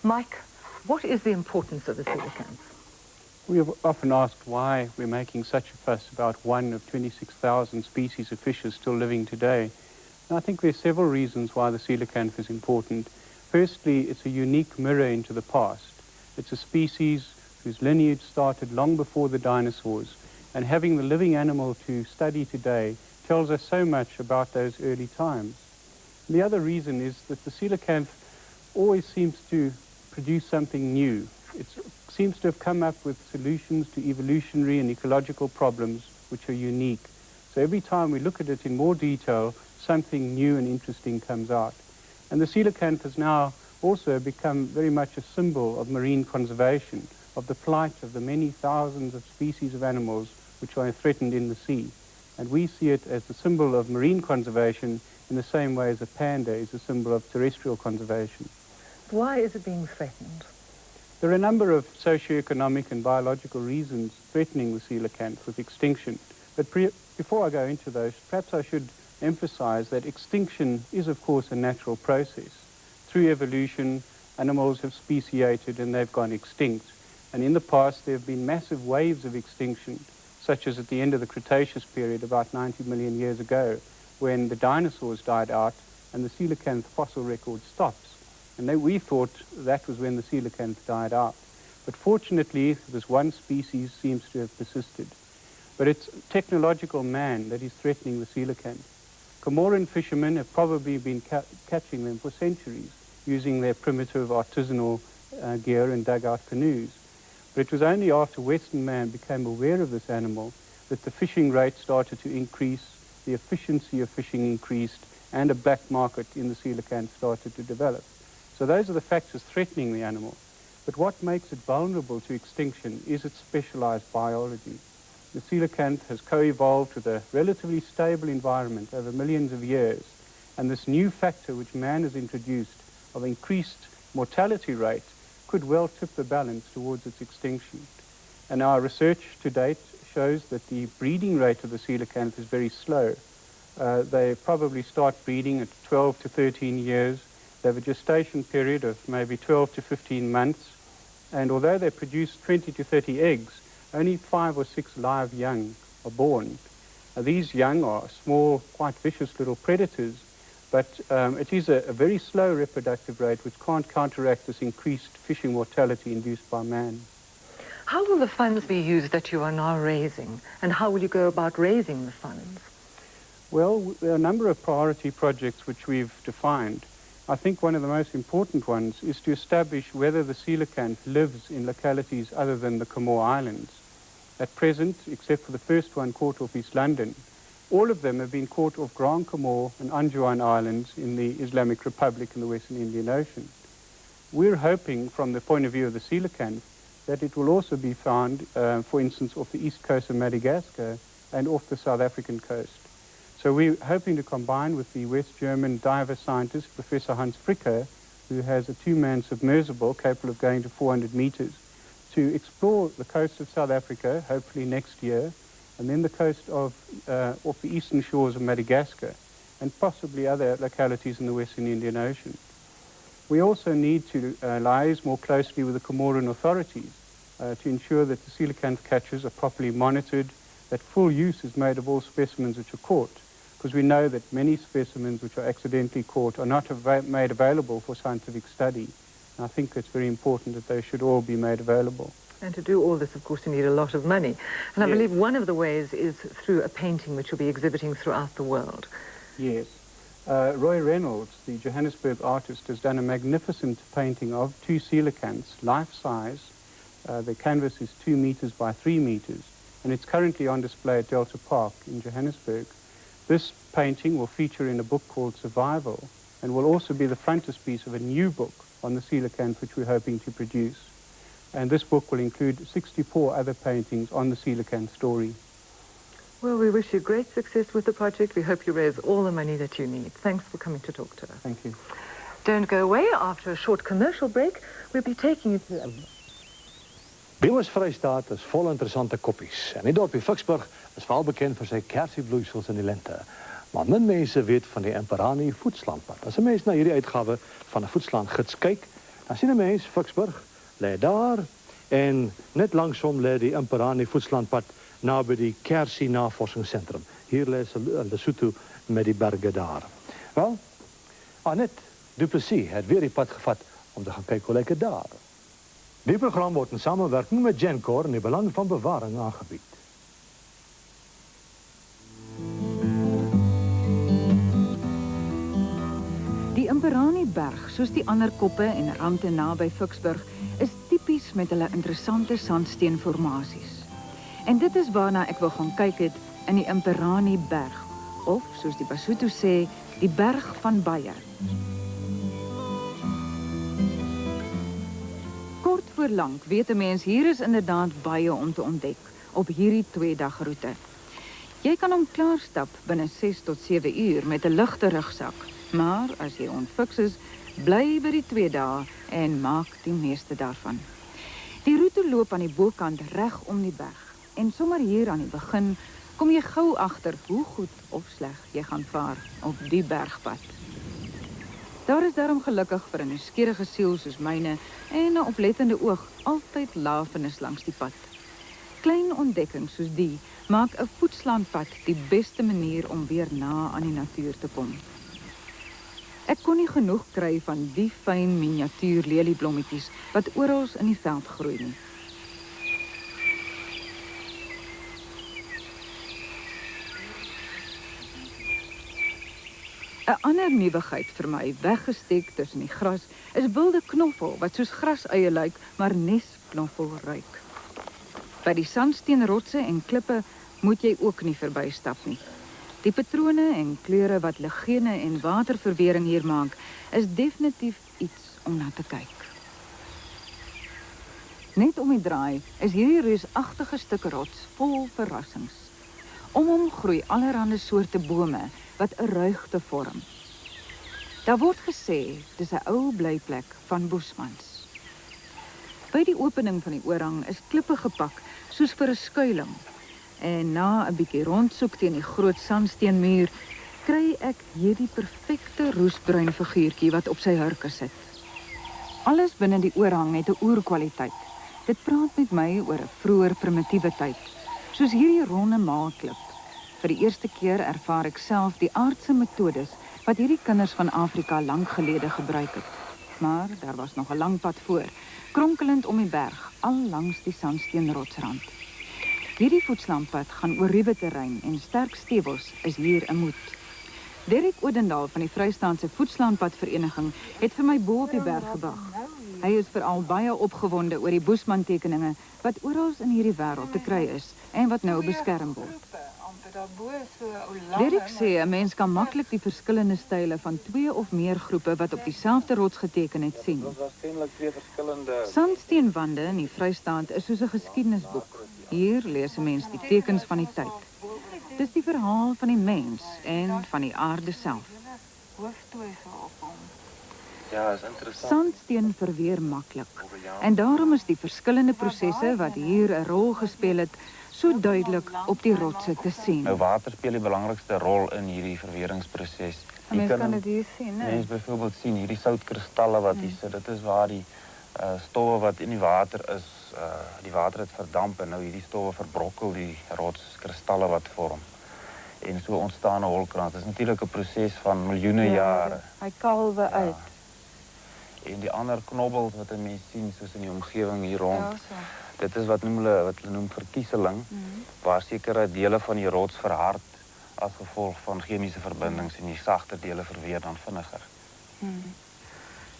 Mike, what is the importance of the coelacanth? We have often asked why we're making such a fuss about one of 26,000 species of fishes still living today. And I think there's several reasons why the coelacanth is important. Firstly, it's a unique mirror into the past. It's a species whose lineage started long before the dinosaurs, and having the living animal to study today tells us so much about those early times. And the other reason is that the coelacanth always seems to produce something new. It seems to have come up with solutions to evolutionary and ecological problems which are unique. So every time we look at it in more detail, something new and interesting comes out. And the coelacanth has now also become very much a symbol of marine conservation, of the plight of the many thousands of species of animals which are threatened in the sea. And we see it as the symbol of marine conservation in the same way as a panda is a symbol of terrestrial conservation. Why is it being threatened? There are a number of socioeconomic and biological reasons threatening the coelacanth with extinction. But before I go into those, perhaps I should emphasize that extinction is, of course, a natural process. Through evolution, animals have speciated and they've gone extinct. And in the past, there have been massive waves of extinction, such as at the end of the Cretaceous period about 90 million years ago, when the dinosaurs died out and the coelacanth fossil record stops. And we thought that was when the coelacanth died out. But fortunately, this one species seems to have persisted. But it's technological man that is threatening the coelacanth. Comoran fishermen have probably been catching them for centuries, using their primitive artisanal gear and dugout canoes. But it was only after Western man became aware of this animal that the fishing rate started to increase, the efficiency of fishing increased, and a black market in the coelacanth started to develop. So those are the factors threatening the animal. But what makes it vulnerable to extinction is its specialized biology. The coelacanth has co-evolved with a relatively stable environment over millions of years, and this new factor which man has introduced of increased mortality rate could well tip the balance towards its extinction. And our research to date shows that the breeding rate of the coelacanth is very slow. They probably start breeding at 12 to 13 years. They have a gestation period of maybe 12 to 15 months. And although they produce 20 to 30 eggs, only 5 or 6 live young are born. These young are small, quite vicious little predators, but it is a very slow reproductive rate which can't counteract this increased fishing mortality induced by man. How will the funds be used that you are now raising, and how will you go about raising the funds? Well, there are a number of priority projects which we've defined. I think one of the most important ones is to establish whether the coelacanth lives in localities other than the Comore Islands. At present, except for the first one caught off East London, all of them have been caught off Grand Comore and Anjouan Islands in the Islamic Republic in the Western Indian Ocean. We're hoping, from the point of view of the coelacanth, that it will also be found, for instance, off the east coast of Madagascar and off the South African coast. So we're hoping to combine with the West German diver scientist, Professor Hans Fricker, who has a 2-man submersible capable of going to 400 meters, to explore the coast of South Africa, hopefully next year, and then the coast of off the eastern shores of Madagascar, and possibly other localities in the Western Indian Ocean. We also need to liaise more closely with the Comoran authorities to ensure that the coelacanth catches are properly monitored, that full use is made of all specimens which are caught, because we know that many specimens which are accidentally caught are not made available for scientific study. And I think it's very important that they should all be made available. And to do all this, of course, you need a lot of money. And I believe one of the ways is through a painting which you'll be exhibiting throughout the world. Yes. Roy Reynolds, the Johannesburg artist, has done a magnificent painting of 2 coelacanths, life-size. The canvas is 2 meters by 3 meters, and it's currently on display at Delta Park in Johannesburg. This painting will feature in a book called Survival, and will also be the frontispiece of a new book on the coelacanth which we're hoping to produce. And this book will include 64 other paintings on the coelacanth story. Well, we wish you great success with the project. We hope you raise all the money that you need. Thanks for coming to talk to us. Thank you. Don't go away. After a short commercial break, we'll be taking you to... Binnensvrystaat is vol interessante koppies. En die dorpie Vicksburg is veral bekend vir sy kersiebloeisels in die lente. Maar min mense weet van die Imperani voetslandpad. As 'n mens na hierdie uitgawe van 'n voetslandgids kyk, dan sien 'n mens Vicksburg lê daar en net langsom lê die Imperani voetslandpad naby die Kersie Navorsingsentrum. Hier lê Lesotho met die berge daar. Wel, Annette Du Plessis het weer die pad gevat om te gaan kyk hoe lyk dit daar. Die program word in samenwerking met Gencor en die belang van bewaring aangebied. Die Imperani berg, soos die ander koppe en rande naby Vicksburg, is tipies met hulle interessante sandsteenformasies. En dit is waarna ek wil gaan kyk het in die Imperani berg, of soos die Basotho sê, die berg van baie. Kort voor lank weet 'n mens hier is inderdaad baie om te ontdek op hierdie 2-dagroete. Jy kan hom klaarstap binne 6 tot 7 uur met 'n ligte rugsak, maar as jy ontfiks is, bly by die 2 dae en maak die meeste daarvan. Die roete loop aan die bokant reg om die berg. En sommer hier aan die begin kom jy gou agter hoe goed of sleg jy gaan vaar op die bergpad. Daar is daarom gelukkig vir 'n nuuskierige siel soos myne en 'n oplettende oog altyd lafenis langs die pad. Klein ontdekkings soos die maak 'n voetslandpad die beste manier om weer na aan die natuur te kom. Ek kon nie genoeg kry van die fyn miniatuur lelieblommetjies wat oral in die veld groei nie. 'n ander nuwigheid vir my, weggesteek tussen die gras, is wilde knoffel wat soos graseie lyk, maar nesknoffel ruik. By die sandsteenrotse en klippe moet jy ook nie verbystap nie. Die patrone en kleure wat legene en waterverwering hier maak, is definitief iets om na te kyk. Net om die draai is hierdie reusagtige stuk rots vol verrassings. Om hom groei allerhande soorte bome wat 'n ruigte vorm. Daar word gesê dis 'n ou blyplek van Bosmans. By die opening van die oorhang is klippe gepak soos vir 'n skuiling. En na 'n bietjie rondsoek teen die groot sandsteenmuur, kry ek hierdie perfekte roesbruin figuurtjie wat op sy hurke sit. Alles binne die oorhang het 'n oerkwaliteit. Dit praat met my oor 'n vroeër primitiewe tyd, soos hierdie ronde maalklip. Vir die eerste keer ervaar ek self die aardse metodes wat hierdie kinders van Afrika lank gelede gebruik het. Maar daar was nog 'n lang pad voor, kronkelend om die berg, al langs die sandsteenrotsrand. Hierdie voetslampad gaan oor ruwe terrein en sterk stewels is hier 'n moed. Derek Odendaal van die Vrystaatse Voetslaanpadvereniging het vir my bo op die berg gewag. Hy is veral baie opgewonde oor die Bosman-tekeninge wat oral in hierdie wêreld te kry is en wat nou beskerm word. Derek sê 'n mens kan maklik die verskillende style van 2 of meer groepe wat op dieselfde rots geteken het sien. Sandsteenwande in die Vrystaat is soos 'n geskiedenisboek. Hier lees 'n mens die tekens van die tyd. Dis die verhaal van die mens en van die aarde self. Ja, is interessant. Sandsteen verweer maklik. En daarom is die verskillende prosesse wat hier 'n rol gespeel het, so duidelik op die rotse te sien. Nou water speel die belangrikste rol in hierdie verweringsproses. Mens kan dit hier sien, né? Mens byvoorbeeld sien hierdie soutkristalle wat hier sit. Dit is waar die stowwe wat in die water is, die water het verdamp en nou hierdie stowwe verbrokkel die rotskristalle wat vorm. En so ontstaan 'n holkrans. Dit is natuurlik 'n proses van miljoene jare. Hy kalwe uit. En die ander knobbels wat 'n mens sien soos in die omgewing hier rond. Dit is wat hulle noem verkieseling, waar sekere dele van die rots verhard as gevolg van chemiese verbindings en die sagter dele verweer dan vinniger.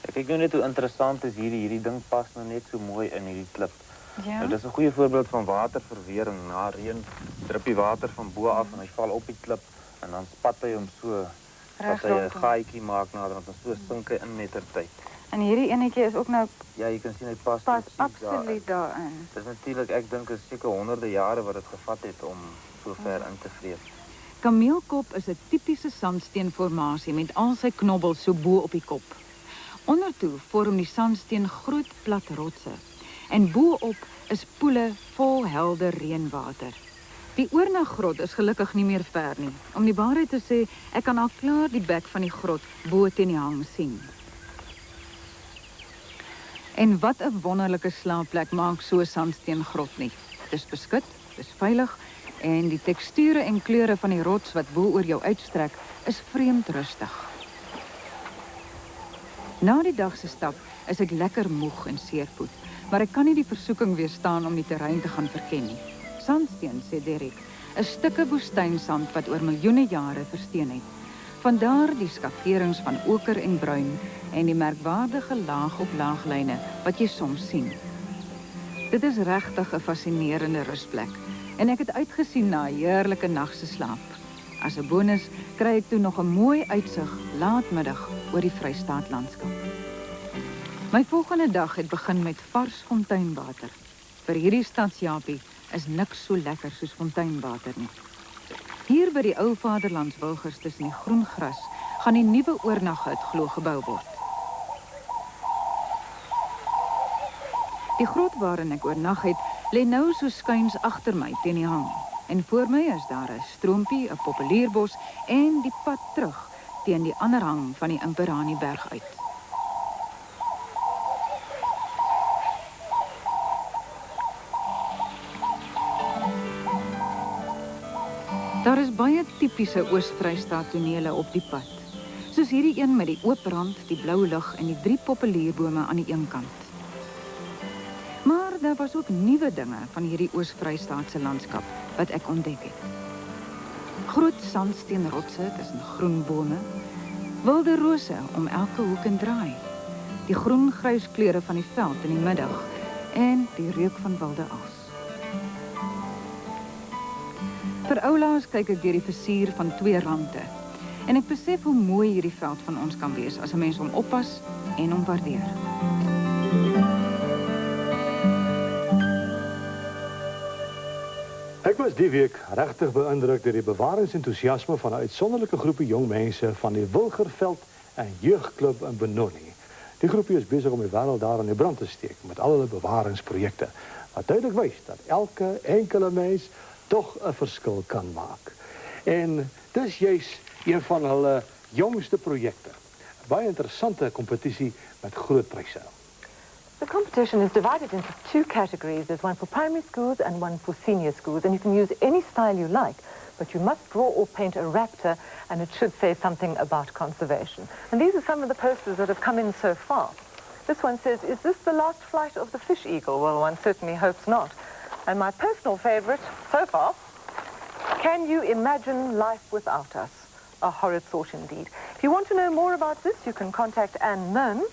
Ek kyk nou net hoe interessant is hierdie ding pas nou net so mooi in hierdie klip. Ja. Nou, dis 'n goeie voorbeeld van waterverwering. Na reën drup die water van bo af en hy val op die klip en dan spat hy hom so dat hy 'n gaatjie maak nader en so sink hy in mettertyd. En hierdie enetjie is ook nou ja, jy kan sien hy pas absoluut daarin. Dis natuurlik, ek dink is seker honderde jare wat dit gevat het om so ver in te vreet. Kameelkop is 'n tipiese sandsteenformasie met al sy knobbels so bo op die kop. Ondertoe vorm die sandsteen groot plat rotse en bo-op is poele vol helder reënwater. Die oornaggrot is gelukkig nie meer ver nie. Om die waarheid te sê, ek kan al klaar die bek van die grot bo teen die hang sien. En wat 'n wonderlike slaapplek maak so 'n sandsteengrot nie. Dis beskut, dis veilig en die teksture en kleure van die rots wat bo oor jou uitstrek is vreemd rustig. Na die dag se stap is ek lekker moeg en seerpoet, maar ek kan nie die versoeking weerstaan om die terrein te gaan verken nie. Sandsteen, sê Derek, is stukke woestynsand wat oor miljoene jare versteen het. Vandaar die skakerings van oker en bruin en die merkwaardige laag op laaglyne wat jy soms sien. Dit is regtig 'n fascinerende rusplek en ek het uitgesien na 'n heerlike nag se slaap. As 'n bonus kry ek toe nog 'n mooi uitsig laatmiddag oor die Vrystaatlandskap. My volgende dag het begin met vars fonteinwater. Vir hierdie stadsjapie is niks so lekker soos fonteinwater nie. Hier by die ou vaderlandswilgers tussen die groen gras gaan die nuwe oornaghut glo gebou word. Die grot waarin ek oornag het, lê nou so skuins agter my teen die hang. En voor my is daar 'n stroompie, 'n populierbos en die pad terug teen die ander hang van die Imperaniberg uit. Daar is baie tipiese Oos-Vrystaat tonele op die pad. Soos hierdie een met die oop rand, die blou lug en die 3 populierbome aan die een kant. Maar daar was ook nuwe dinge van hierdie Oos-Vrystaatse landskap wat ek ontdek het. Groot sandsteenrotse tussen groen bome, wilde rose om elke hoek en draai, die groen-grys kleure van die veld in die middag en die reuk van wilde as. Vir oulaas kyk ek deur die versier van 2 rande. En ek besef hoe mooi hierdie veld van ons kan wees as 'n mens hom oppas en hom waardeer. Ek was die week regtig beïndruk deur die bewaringsentoesiasme van 'n uitsonderlike groepie jong mense van die Wilgerveld en Jeugklub in Benoni. Die groepie is besig om die wêreld daar in die brand te steek met al hulle bewaringsprojekte, wat duidelik wys dat elke enkele mens tog 'n verskil kan maak. En dis juis een van hulle jongste projekte. 'n Baie interessante kompetisie met groot pryse. The competition is divided into 2 categories. There's one for primary schools and one for senior schools, and you can use any style you like, but you must draw or paint a raptor, and it should say something about conservation. And these are some of the posters that have come in so far. This one says, "Is this the last flight of the fish eagle?" Well, one certainly hopes not. And my personal favorite so far, "Can you imagine life without us?" A horrid thought indeed. If you want to know more about this, you can contact Anne Mearns,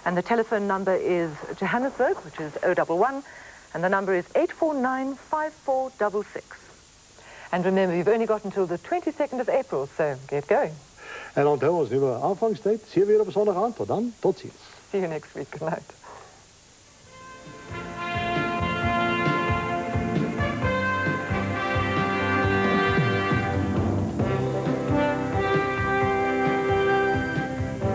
and the telephone number is Johannesburg, which is 011, and the number is 849-5466. And remember, you've only got until the 22nd of April, so get going. En onthou ons nuwe aanvangstyd, 7 uur op Sondag aand. Tot dan, tot ziens. See you next week. Good night.